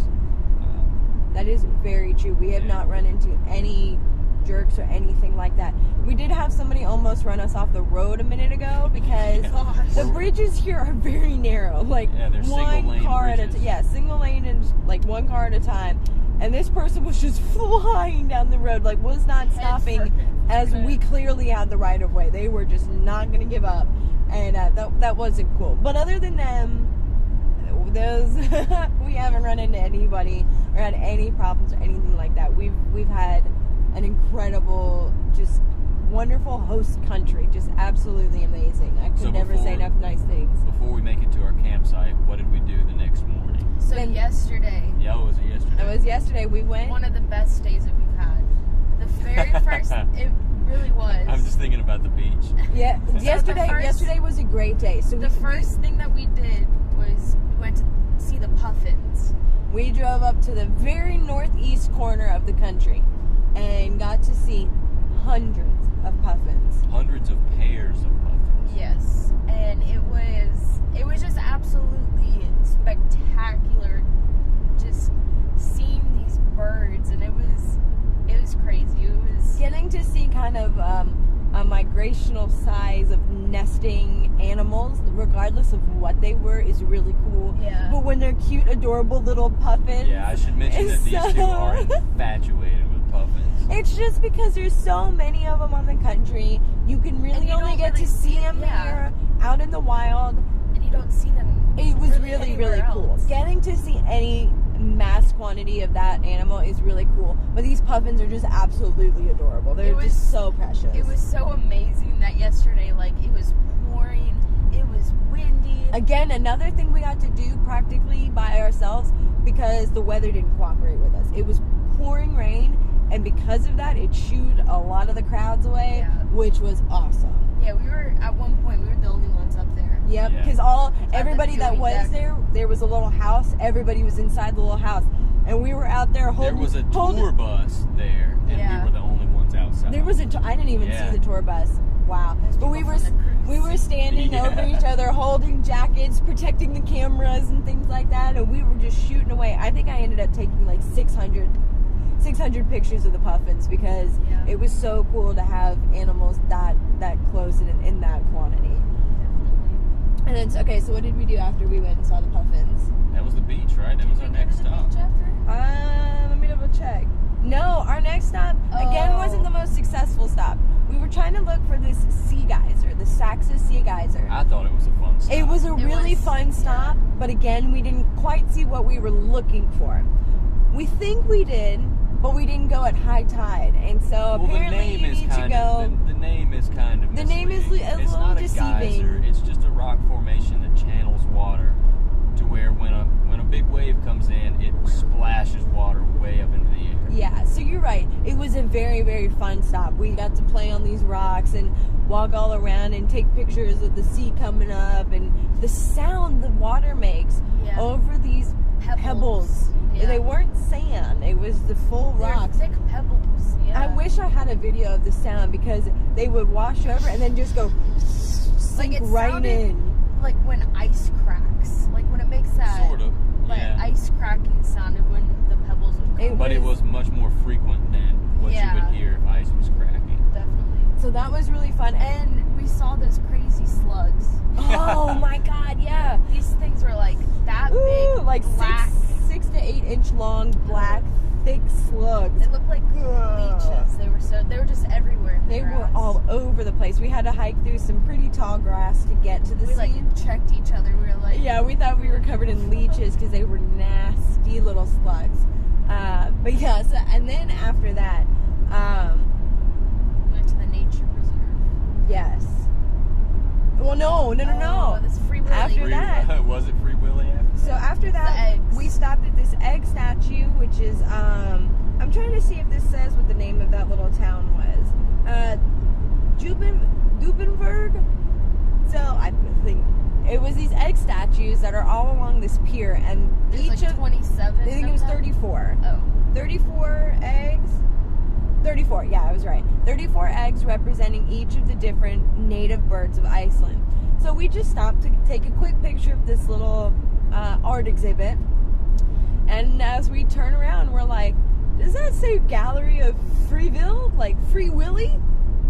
That is very true. We have not run into any jerks or anything like that. We did have somebody almost run us off the road a minute ago because the bridges here are very narrow. Like one car at a time. Single lane and like one car at a time. And this person was just flying down the road, like was not stopping as we clearly had the right of way. They were just not going to give up. And that wasn't cool. But other than them, we haven't run into anybody or had any problems or anything like that. We've had an incredible, just wonderful host country, just absolutely amazing. I could never say enough nice things. Before we make it to our campsite, what did we do the next morning? So yesterday. Yeah, was it yesterday? It was yesterday. We went. One of the best days that we've had. The very first, it really was. I'm just thinking about the beach. Yeah, yesterday was a great day. So the first thing that we did was we went to see the puffins. We drove up to the very northeast corner of the country and got to see hundreds of puffins. Hundreds of pairs of puffins. Yes, and it was just absolutely spectacular. Just seeing these birds, and it was crazy. It was getting to see kind of a migrational size of nesting animals, regardless of what they were, is really cool. Yeah. But when they're cute, adorable little puffins. Yeah, I should mention that these two are infatuated with puffins. It's just because there's so many of them on the country. You can really only get to see them here out in the wild. And you don't see them. It was really cool. Getting to see any mass quantity of that animal is really cool. But these puffins are just absolutely adorable. They're just so precious. It was so amazing that yesterday, like, it was pouring, it was windy. Again, another thing we got to do practically by ourselves because the weather didn't cooperate with us. It was pouring rain, and because of that, it shooed a lot of the crowds away, which was awesome. Yeah, at one point, we were the only ones up there. Yep, because everybody that was there was a little house. Everybody was inside the little house, and we were out there holding. There was a tour bus there, and we were the only ones outside. There was I didn't even see the tour bus. Wow, but we were standing over each other, holding jackets, protecting the cameras and things like that, and we were just shooting away. I think I ended up taking like 600 pictures of the puffins because it was so cool to have animals that close and in that quantity. And then, so what did we do after we went and saw the puffins? That was the beach, right? That was our next stop. Let me double check. No, our next stop, again, wasn't the most successful stop. We were trying to look for this sea geyser, the Saxa Sea Geyser. I thought it was a fun stop. It was a really fun stop, but again, we didn't quite see what we were looking for. We think we did, but we didn't go at high tide, and so apparently you need to go. The name is kind of misleading. The name is a little it's not deceiving. A geyser. It's just a rock formation that channels water to where when a big wave comes in, it splashes water way up into the air. Yeah, so you're right. It was a very, very fun stop. We got to play on these rocks and walk all around and take pictures of the sea coming up and the sound the water makes over these pebbles. Yeah. They weren't sand. It was the full rocks. Thick pebbles. Yeah. I wish I had a video of the sound because they would wash over and then just go sink right in. Like when ice cracks. Like when it makes that sort of ice cracking sound when the pebbles would come. But it was much more frequent than what you would hear if ice was cracking. Definitely. So that was really fun. And we saw those crazy slugs. Oh my god, yeah. These things were like that big, like black. 6 to 8 inch long, black, thick slugs. They looked like leeches. They were just everywhere. They were all over the place. We had to hike through some pretty tall grass to get to the sea. We like checked each other. We were like, we thought we were covered in leeches because they were nasty little slugs. But yeah, so, and then after that, we went to the nature reserve. Yes. Well, no. That's Free Willy. After that, was it Free Willy after that? So after that, we stopped at this egg statue, which is I'm trying to see if this says what the name of that little town was. Dubenberg. So I think it was these egg statues that are all along this pier, and There's each like of 27. I think it was 34. Oh. 34 eggs. 34, yeah, I was right. 34 eggs representing each of the different native birds of Iceland. So we just stopped to take a quick picture of this little art exhibit. And as we turn around, we're like, does that say Gallery of Freeville? Like Free Willy?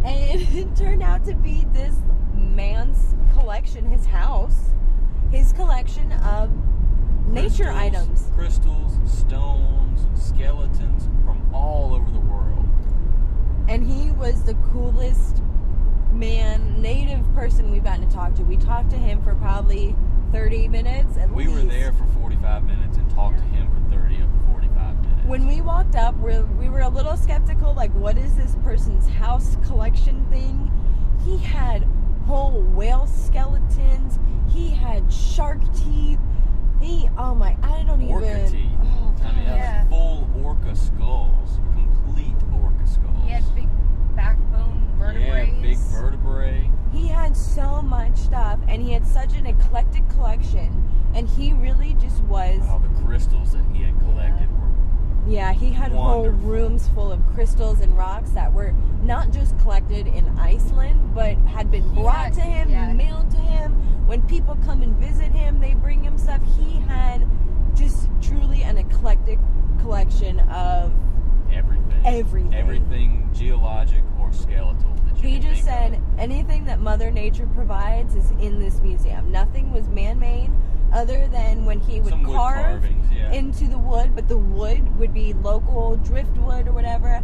And it turned out to be this man's collection, his house, his collection of nature items. Crystals, stones, skeletons from all over the world. And he was the coolest native person we've gotten to talk to. We talked to him for probably 30 minutes at least. We were there for 45 minutes and talked to him for 30 of the 45 minutes. When we walked up, we were a little skeptical, like, what is this person's house collection thing? He had whole whale skeletons. He had shark teeth. Orca teeth. Oh, I mean, that was full orca skulls. Complete orca skulls. He had big backbone vertebrae. Yeah, big vertebrae. He had so much stuff, and he had such an eclectic collection, and he really just was... Wow, the crystals that he had collected were Yeah, he had wonderful. whole rooms full of crystals and rocks that were not just collected in Iceland, but had been brought to him, mailed to him. When people come and visit him, they bring him stuff. He had just truly an eclectic collection of everything. Everything geologic or skeletal that you He can just think said of. anything that Mother Nature provides is in this museum. Nothing was man-made other than when he would Some wood carve carvings, yeah. into the wood, but the wood would be local driftwood or whatever.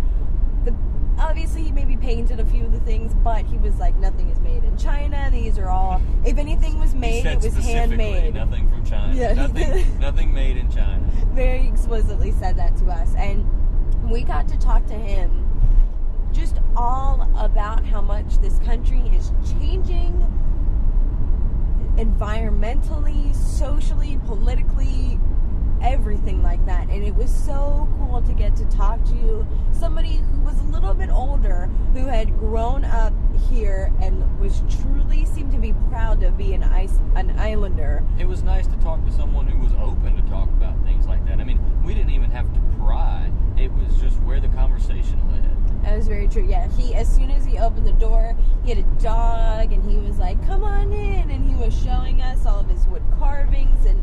Obviously, he maybe painted a few of the things, but he was like, nothing is made in China. These are all, if anything was made, it was handmade. Nothing from China. Yeah. Nothing made in China. Very explicitly said that to us. And we got to talk to him just all about how much this country is changing environmentally, socially, politically, everything like that. And it was so cool to get to talk to somebody who was a little bit older, who had grown up here and was truly seemed to be proud to be an islander. It was nice to talk to someone who was open to talk about things like that. I mean, we didn't even have to pry. It was just where the conversation led. That was very true. Yeah, as soon as he opened the door, he had a dog, and he was like, "Come on in," and he was showing us all of his wood carvings, and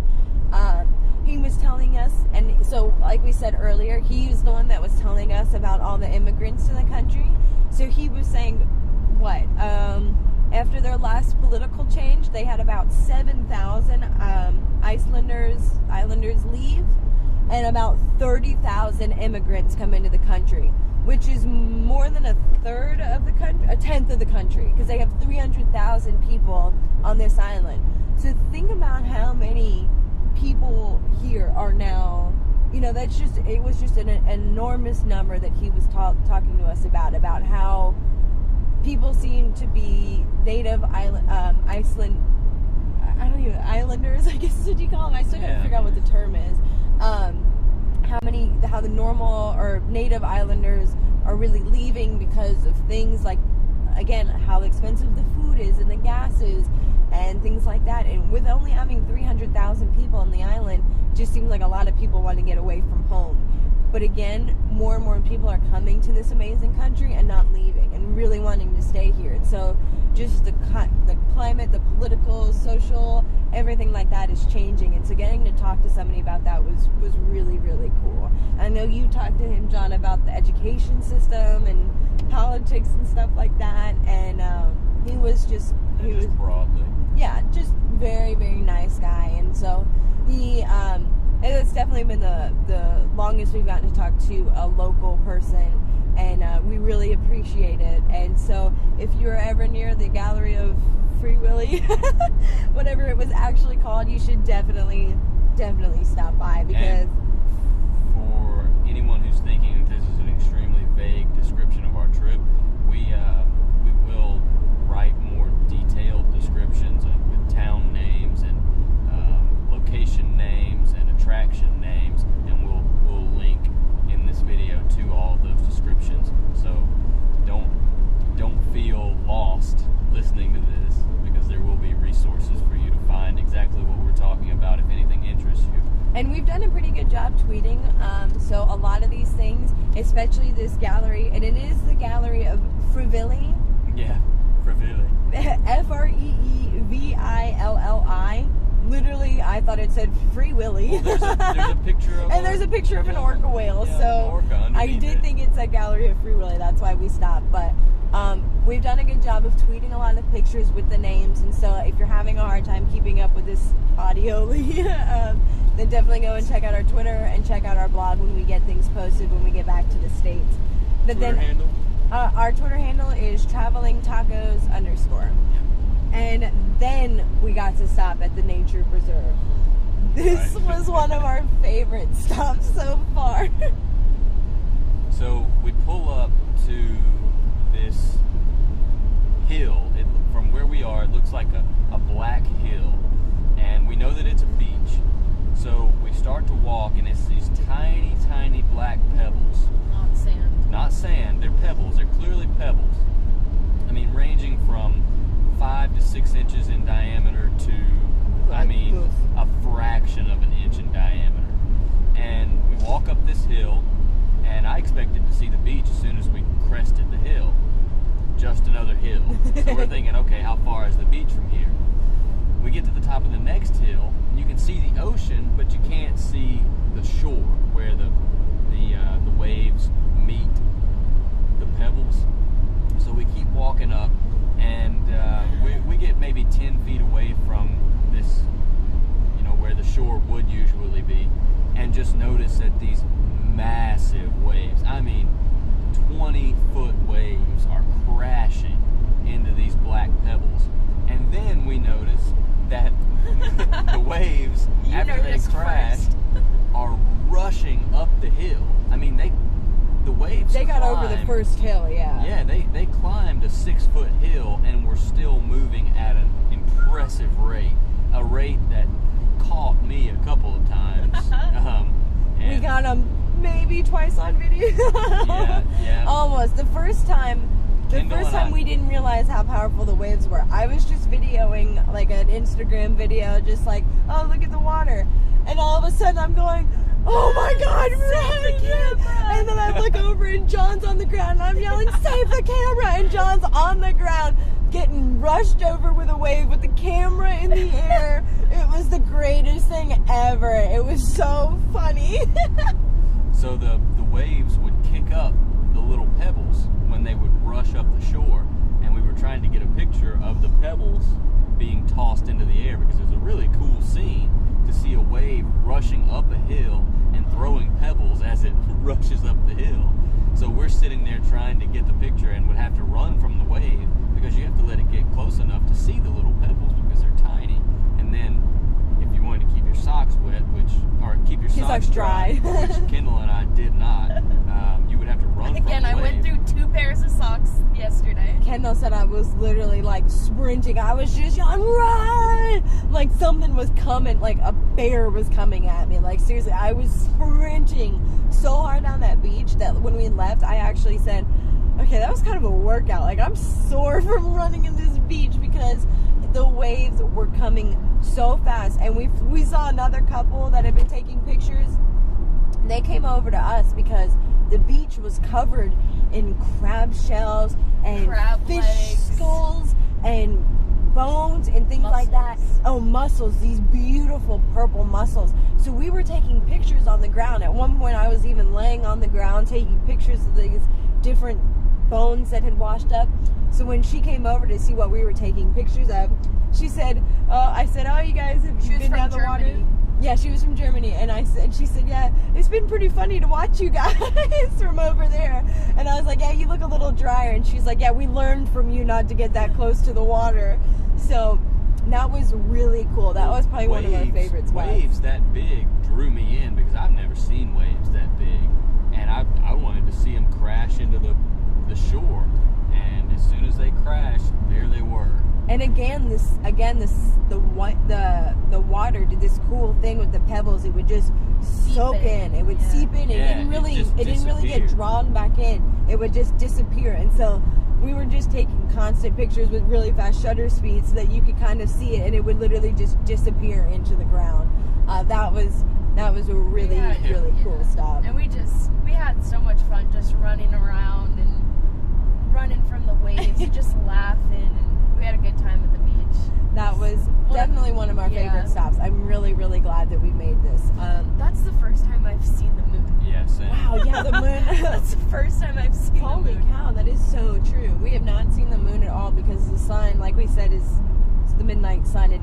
he was telling us, and so like we said earlier, he was the one that was telling us about all the immigrants to the country. So he was saying, what? After their last political change, they had about 7,000 Islanders leave, and about 30,000 immigrants come into the country, which is more than a third of the country, a tenth of the country, because they have 300,000 people on this island. So think about how many people here are now, it was just an enormous number that he was talking to us about how people seem to be native Iceland, Islanders, I guess is what you call them. I still gotta figure out what the term is. How the normal or native Islanders are really leaving because of things like, again, how expensive the food is and the gas is and things like that. And with only having 300,000 people on the island, it just seems like a lot of people want to get away from home. But again, more and more people are coming to this amazing country and not leaving and really wanting to stay here. And so just the climate, the political, social, everything like that is changing. And so getting to talk to somebody about that was really, really cool. I know you talked to him, John, about the education system and politics and stuff like that. And he was just... broadly. Yeah, just very, very nice guy. And so it's definitely been the longest we've gotten to talk to a local person, and we really appreciate it. And so if you're ever near the Gallery of Free Willy, whatever it was actually called, you should definitely stop by, because... And for anyone who's thinking that this is an extremely vague description of our trip, we will write more detailed descriptions with town names and location names and attraction names, and we'll link in this video to all of those descriptions. So don't feel lost especially this gallery, and it is the gallery of Frivilli. Yeah, Frivilli. Freevilli. Literally, I thought it said Free Willy. Well, there's a picture of and there's a picture of an orca whale. Yeah, so orca I did think it's a gallery of Free Willy. That's why we stopped. But we've done a good job of tweeting a lot of pictures with the names. And so if you're having a hard time keeping up with this audio, then definitely go and check out our Twitter and check out our blog when we get things posted when we get back to the States. But Twitter handle? Our Twitter handle is travelingtacos_. And then we got to stop at the nature preserve. This was one of our favorite stops so far. So we pull up to this hill. From where we are, it looks like a black hill. And we know that it's a beach. So we start to walk, and it's these tiny, tiny black pebbles. Not sand. Not sand, they're pebbles. They're clearly pebbles. I mean, ranging from 5 to 6 inches in diameter to, a fraction of an inch in diameter. And we walk up this hill, and I expected to see the beach as soon as we crested the hill. Just another hill. So we're thinking, okay, how far is the beach from here? We get to the top of the next hill, and you can see the ocean, but you can't see the shore where the waves meet the pebbles. So we keep walking up, and we get maybe 10 feet away from this, where the shore would usually be, and just notice that these massive waves, 20-foot waves are crashing into these black pebbles. And then we notice that the waves, after they crashed, are rushing up the hill. The waves They got over the first hill, yeah. Yeah, they climbed a 6-foot hill and were still moving at an impressive rate. A rate that caught me a couple of times. We got them maybe twice on video. Yeah. Almost. The first time we didn't realize how powerful the waves were. I was just videoing like an Instagram video, just like, oh, look at the water. And all of a sudden I'm going, oh my God, run! And then I look over and John's on the ground and I'm yelling, save the camera! And John's on the ground getting rushed over with a wave with the camera in the air. It was the greatest thing ever. It was so funny. So the waves would kick up the little pebbles when they would rush up the shore, and we were trying to get a picture of the pebbles being tossed into the air, because it was a really cool scene to see a wave rushing up a hill and throwing pebbles as it rushes up the hill. So we're sitting there trying to get the picture and would have to run from the wave, because you have to let it get close enough to see the little pebbles because they're tiny. And then if you wanted to keep your socks wet, or keep your socks dry, which Kendall and I did not, you would have to run from the wave. I went through 2 pairs of socks yesterday. Kendall said I was literally like sprinting. I was just yelling, run! Like something was coming, like a bear was coming at me. Like seriously, I was sprinting so hard down that beach that when we left, I actually said, okay, that was kind of a workout. Like I'm sore from running in this beach because the waves were coming so fast. And we saw another couple that had been taking pictures. They came over to us because the beach was covered in crab shells and fish skulls and bones and things like that. Oh, mussels, these beautiful purple mussels. So we were taking pictures on the ground. At one point I was even laying on the ground taking pictures of these different bones that had washed up. So when she came over to see what we were taking pictures of, she said, I said, oh, you guys have been down the water? Yeah, she was from Germany, and she said, yeah, it's been pretty funny to watch you guys from over there. And I was like, yeah, you look a little drier. And she's like, yeah, we learned from you not to get that close to the water. So that was really cool. That was probably one of my favorites. Waves that big drew me in because I've never seen waves that big, and I wanted to see them crash into the shore. And as soon as they crashed, there they were. And the water did this cool thing with the pebbles. It would just soak in. It would seep in. It didn't really get drawn back in. It would just disappear. And so we were just taking constant pictures with really fast shutter speeds so that you could kind of see it, and it would literally just disappear into the ground. That was a really cool stop. And we had so much fun just running around and running from the waves and just laughing, and we had a good time at the beach. That was definitely one of our favorite stops. I'm really, really glad that we made this. That's the first time I've seen the moon. Yeah, same. Wow, yeah, the moon. That's the first time I've seen the moon. Holy cow, that is so true. We have not seen the moon at all because the sun, like we said, is the midnight sun.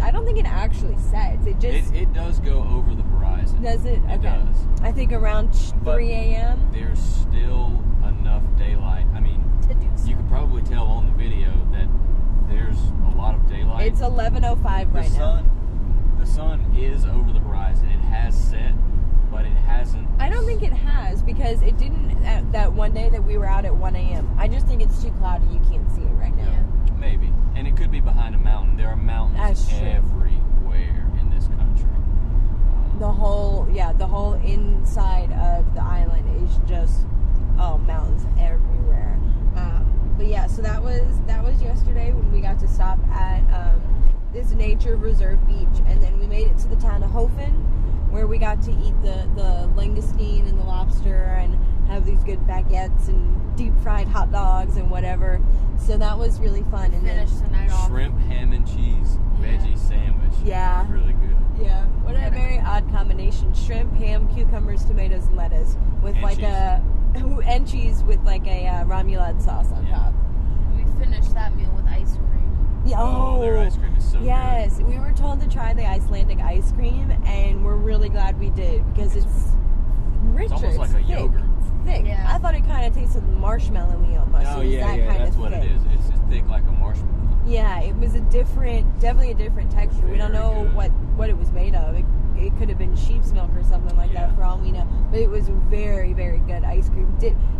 I don't think it actually sets. It does go over the horizon. Does it? Okay. It does. I think around 3 a.m. There's still enough daylight. I mean, to do so. You can probably tell on the video that there's a lot of daylight. It's 11:05 right now. The sun is over the horizon. It has set, but it hasn't. I don't think it has because it didn't that one day that we were out at 1 a.m. I just think it's too cloudy. You can't see it right now. Yeah. Maybe. And it could be behind a mountain. There are mountains everywhere in this country. The whole inside of the island is just mountains everywhere. But yeah, so that was yesterday when we got to stop at this nature reserve beach, and then we made it to the town of Hofen, where we got to eat the langoustine and the lobster and have these good baguettes and deep fried hot dogs and whatever. So that was really fun. And finished the night off. Shrimp, ham and cheese, veggie sandwich. Yeah. It was really good. Yeah. What a very odd combination. Shrimp, ham, cucumbers, tomatoes, and lettuce with and cheese with like a remoulade sauce on top. We finished that meal with ice cream. Yeah, their ice cream is so good. Yes, we were told to try the Icelandic ice cream, and we're really glad we did because it's richer. It's almost like a yogurt. It's thick. Yeah. I thought it kind of tasted marshmallowy almost. Oh yeah, that's what it is. It's just thick like a marshmallow. Yeah, it was definitely a different texture. We don't know what it was made of. It could have been sheep's milk or something like that for all we know. But it was very, very good ice cream.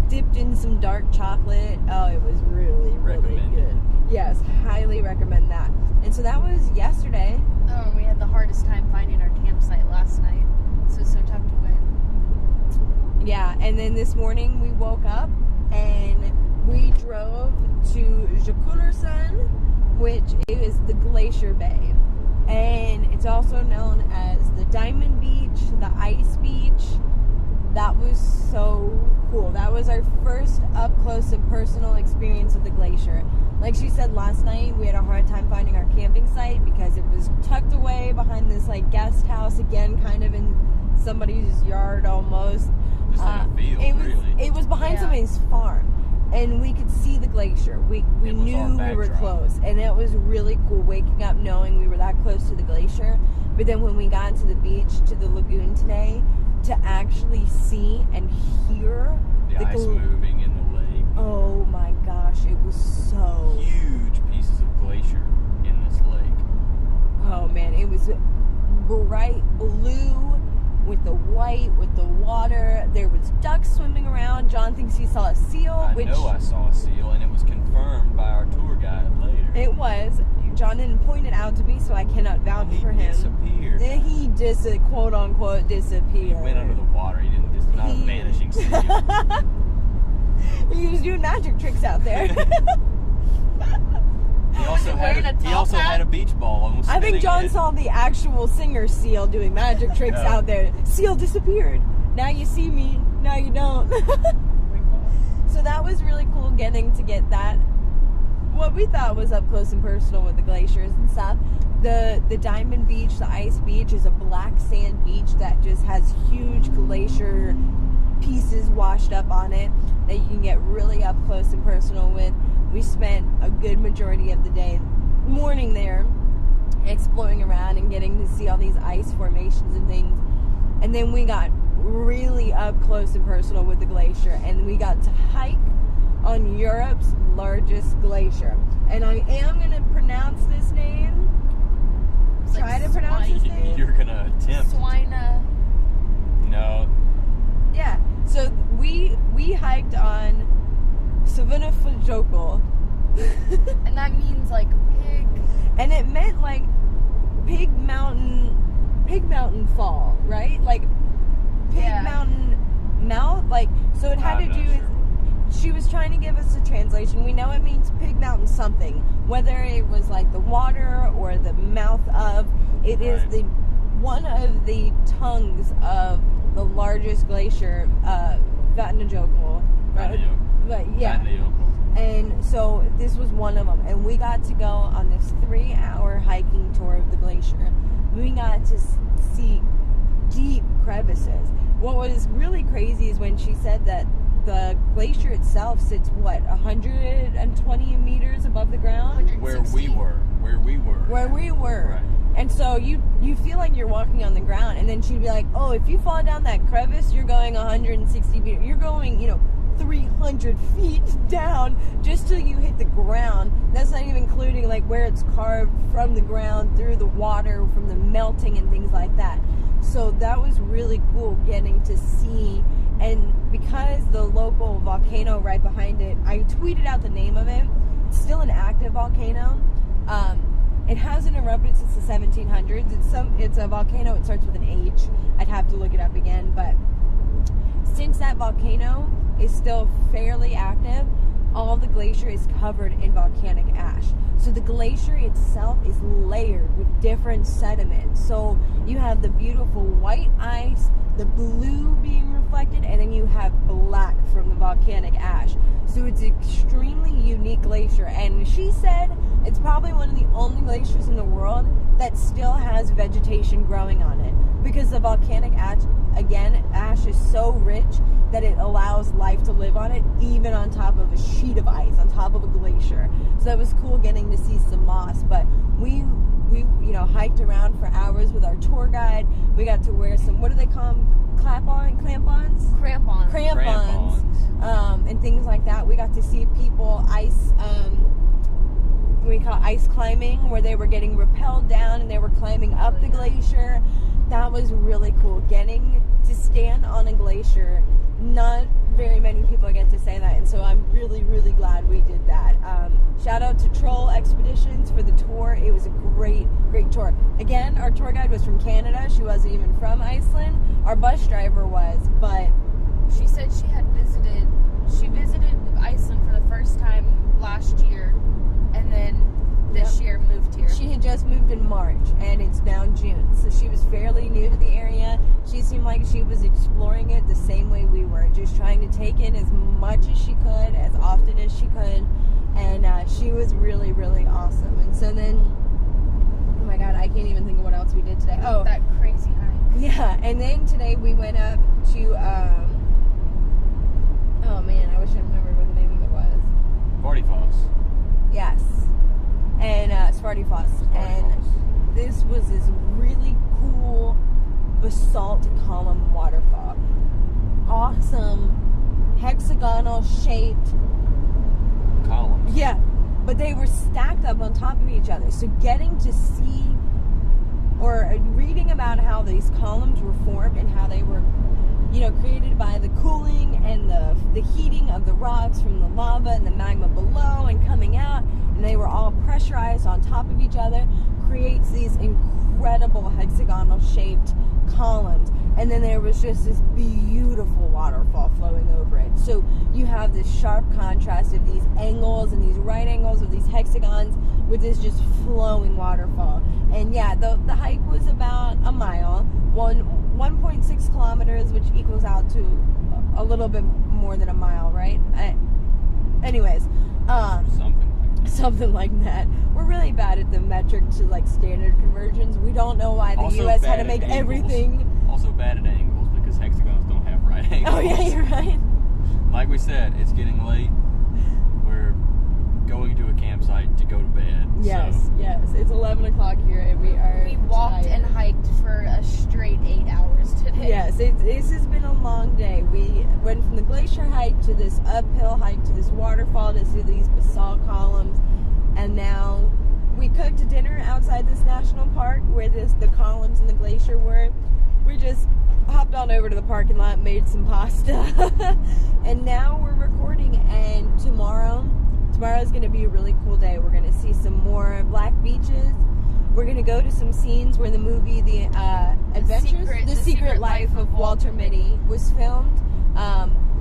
Dipped in some dark chocolate. Oh, it was really, really good. Yes, highly recommend that. And so that was yesterday. Oh, and we had the hardest time finding our campsite last night. So tucked away. Yeah, and then this morning we woke up and we drove to Jökulsárlón, which is the Glacier Bay. And it's also known as the Diamond Beach, the Ice Beach. That was so cool. That was our first up close and personal experience of the glacier. Like she said last night, we had a hard time finding our camping site because it was tucked away behind this like guest house, again, kind of in somebody's yard almost. Just in a field, really. It was behind somebody's farm. And we could see the glacier. We knew we were close. And it was really cool waking up knowing we were that close to the glacier. But then when we got to the beach, to the lagoon today, to actually see and hear the ice moving in the lake. Oh my gosh, it was so... Huge pieces of glacier in this lake. Oh man, it was bright blue with the white, with the water. There was ducks swimming around. John thinks he saw a seal. I know I saw a seal, and it was confirmed by our tour guide later. It was. John didn't point it out to me, so I cannot vouch for him. He disappeared. He quote unquote disappeared. He went under the water. He didn't. It's not a vanishing seal. He was doing magic tricks out there. He also had a beach ball. And was I think John saw the actual singer seal doing magic tricks out there. Seal disappeared. Now you see me. Now you don't. So that was really cool getting to get that. What we thought was up close and personal with the glaciers and stuff. The Diamond Beach, the Ice Beach, is a black sand beach that just has huge glacier pieces washed up on it that you can get really up close and personal with. We spent a good majority of the morning there exploring around and getting to see all these ice formations and things. And then we got really up close and personal with the glacier, and we got to hike on Europe's largest glacier. And I am going to pronounce this name. Try to pronounce this name. You're going to attempt. Swina. No. Yeah. So we hiked on Svinafjokul. And that means like pig. And it meant like pig mountain fall, right? Like pig mountain mouth. Like, so it had to do with, she was trying to give us a translation. We know it means Pig Mountain something, whether it was like the water or the mouth of. It is the one of the tongues of the largest glacier, Vatnajökull. Yeah. And so this was one of them, and we got to go on this 3-hour hiking tour of the glacier. We got to see deep crevices. What was really crazy is when she said that the glacier itself sits 120 meters above the ground. Where we were. Right. And so you feel like you're walking on the ground, and then she'd be like, "Oh, if you fall down that crevice, you're going 160 meters. You're going, 300 feet down just till you hit the ground. That's not even including like where it's carved from the ground through the water from the melting and things like that." So that was really cool getting to see. And because the local volcano right behind it, I tweeted out the name of it. It's still an active volcano. It hasn't erupted since the 1700s. It's a volcano. It starts with an H. I'd have to look it up again, but since that volcano is still fairly active, all of the glacier is covered in volcanic ash. So the glacier itself is layered with different sediments. So you have the beautiful white ice, the blue being reflected, and then you have black from the volcanic ash. So it's an extremely unique glacier. And she said it's probably one of the only glaciers in the world that still has vegetation growing on it. Because the volcanic ash, again, ash is so rich that it allows life to live on it, even on top of a sheet of ice, on top of a glacier. So that was cool getting to see some moss. But we hiked around for hours with our tour guide. We got to wear some, what do they call them? Crampons, and things like that. We got to see people we call ice climbing, where they were getting rappelled down and they were climbing up the glacier. That was really cool. Getting to stand on a glacier, not very many people get to say that, and so I'm really, really glad we did that. Shout out to Troll Expeditions for the tour. It was a great, great tour. Again, our tour guide was from Canada. She wasn't even from Iceland. Our bus driver was, but she said she visited Iceland for the first time last year, and then this year moved here. She had just moved in March, and it's now June, so she was fairly new to the area. She seemed like she was exploring it the same way we were, just trying to take in as much as she could, as often as she could, and she was really, really awesome. And so then, oh my god, I can't even think of what else we did today. Oh, that crazy hike. Yeah, and then today we went up to, oh man, I wish I remembered what the name of it was. Svartifoss. Yes. And Svartifoss. And this was this really cool basalt column waterfall. Awesome hexagonal shaped columns. Yeah, but they were stacked up on top of each other. So getting to see or reading about how these columns were formed and how they were, created by the cooling and the heating of the rocks from the lava and the magma below and coming out, and they were all pressurized on top of each other, creates these incredible hexagonal shaped columns. And then there was just this beautiful waterfall flowing over it. So you have this sharp contrast of these angles and these right angles of these hexagons with this just flowing waterfall. And yeah, the hike was about a mile, 1.6 kilometers, which equals out to a little bit more than a mile, right? Anyways, something like that. We're really bad at the metric to like standard conversions. We don't know why the also U.S. had to make everything. Also bad at angles because hexagons don't have right angles. Oh yeah, you're right. Like we said, it's getting late. We're going to a campsite to go to bed. Yes, yes. It's 11 o'clock here, and we walked tired. and hiked for a straight 8 hours today. Yes, this has been a long day. We went from the glacier hike to this uphill hike to this waterfall to see these basalt columns, and now we cooked dinner outside this national park where the columns and the glacier were. We just hopped on over to the parking lot, made some pasta, and now we're recording. And tomorrow's going to be a really cool day. We're going to see some more black beaches. We're going to go to some scenes where the movie The Secret Life of Walter Mitty was filmed.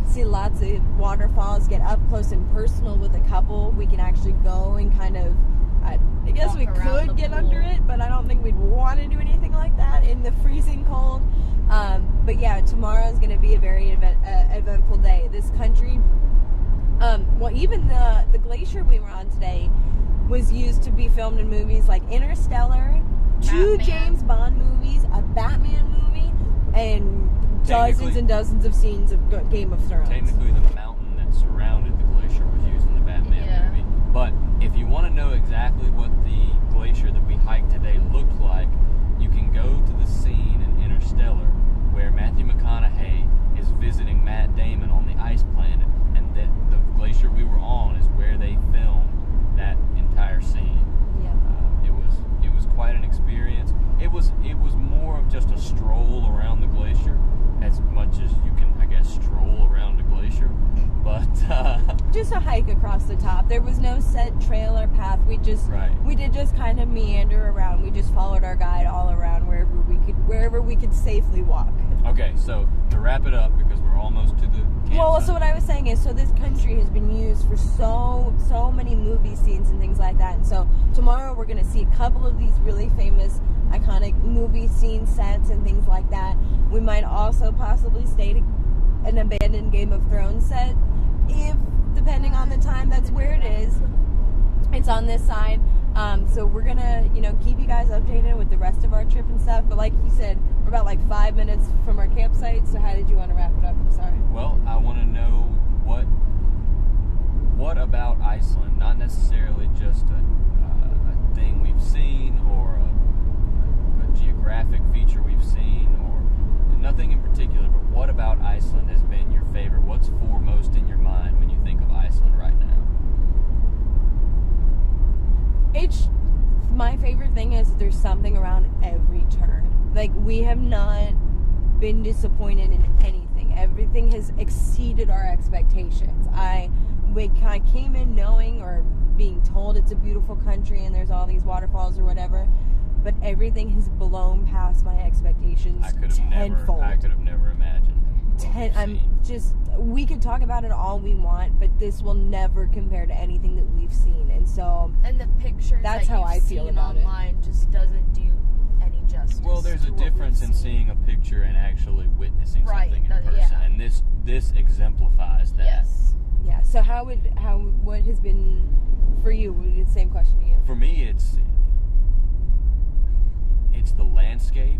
see lots of waterfalls, get up close and personal with a couple. We can actually go and kind of, I guess Walk we around could the get pool. under it, but I don't think we'd want to do anything like that in the freezing cold. But yeah, tomorrow is going to be a very eventful day. This country, well, even the glacier we were on today was used to be filmed in movies like Interstellar, 2 Batman. James Bond movies, a Batman movie, and dozens and dozens of scenes of Game of Thrones. Technically, the mountain that surrounded the glacier was used in the Batman movie. But if you want to know exactly what the glacier that we hiked today looked like, you can go to the scene in Interstellar where Matthew McConaughey is visiting Matt Damon on the ice planet, and the glacier we were on is where they filmed that entire scene. Yeah. It was quite an experience. It was more of just a stroll around the glacier, as much as you can, I guess, stroll around a glacier. But just a hike across the top. There was no set trail or path. We did just kind of meander around. We just followed our guide all around wherever we could safely walk. Okay, so to wrap it up, because we're almost to the campsite. Well, so what I was saying is, so this country has been used for so many movie scenes and things like that. And so tomorrow we're going to see a couple of these really famous, iconic movie scene sets and things like that. We might also possibly stay to an abandoned Game of Thrones set, if, depending on the time, that's where it is. It's on this side. So we're going to, keep you guys updated with the rest of our trip and stuff. But like you said, we're about like 5 minutes from our campsite. So how did you want to wrap it up? I'm sorry. Well, I want to know what about Iceland, not necessarily just a thing we've seen or a geographic feature we've seen or nothing in particular, but what about Iceland has been your favorite? What's foremost in your mind when you think of Iceland right now? My favorite thing is there's something around every turn. Like, we have not been disappointed in anything. Everything has exceeded our expectations. We kind of came in knowing or being told it's a beautiful country and there's all these waterfalls or whatever, but everything has blown past my expectations tenfold. I could have never imagined. We could talk about it all we want, but this will never compare to anything that we've seen. And the pictures that's how I feel about online just doesn't do any justice. Well, there's a difference in seeing a picture and actually witnessing something in person, and this exemplifies that. Yes. Yeah. So what has been for you? The same question to you. For me, it's the landscape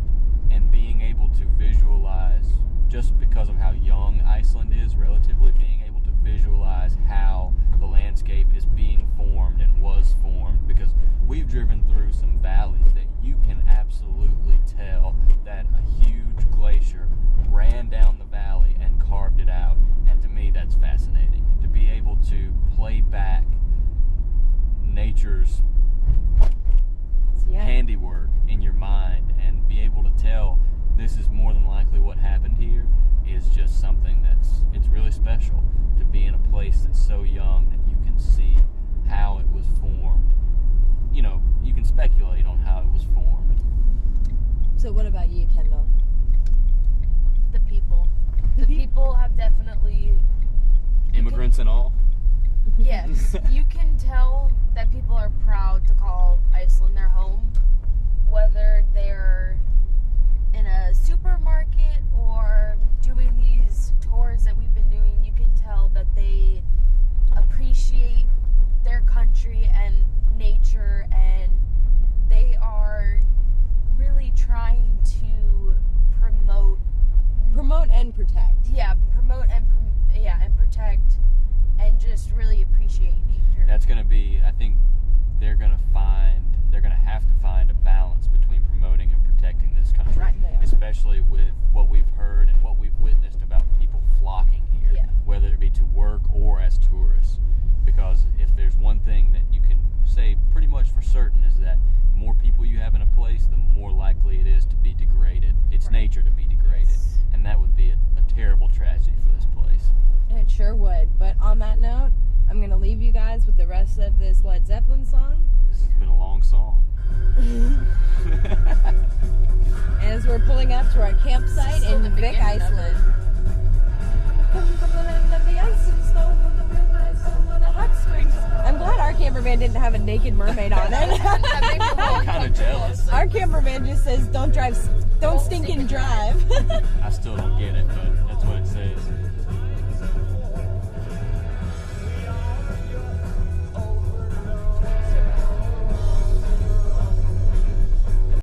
and being able to visualize, just because of how young Iceland is relatively, being able to visualize how the landscape is being formed and was formed, because we've driven through some valleys that you can absolutely tell that a huge glacier ran down the valley and carved it out, and to me that's fascinating, to be able to play back nature's handiwork in your mind and be able to tell this is more than likely what happened here is just something it's really special, to be in a place that's so young that you can see how it was formed. You can speculate on how it was formed. So what about you, Kendall? The people. The people have definitely... Immigrants and all? Yes. You can tell that people are proud to call Iceland their home, whether they're in a supermarket or doing these tours that we've been doing. You can tell that they appreciate their country and nature, and they are really trying to promote and protect. And protect, and just really appreciate nature. That's going to be, I think they're going to have to find a balance between promoting and protecting this country, right, especially with what we've heard and what we've witnessed about people flocking here, whether it be to work or as tourists. Because if there's one thing that you can say pretty much for certain is that the more people you have in a place, the more likely it is to be degraded. It's nature to be degraded, and that would be a terrible tragedy for this place. It sure would. But on that note, I'm going to leave you guys with the rest of this Led Zeppelin song. This has been a long song. As we're pulling up to our campsite in Vik, Iceland. I'm glad our campervan didn't have a naked mermaid on it. I'm kind of jealous. Our campervan just says, don't stinking drive. I still don't get it, but that's what it says.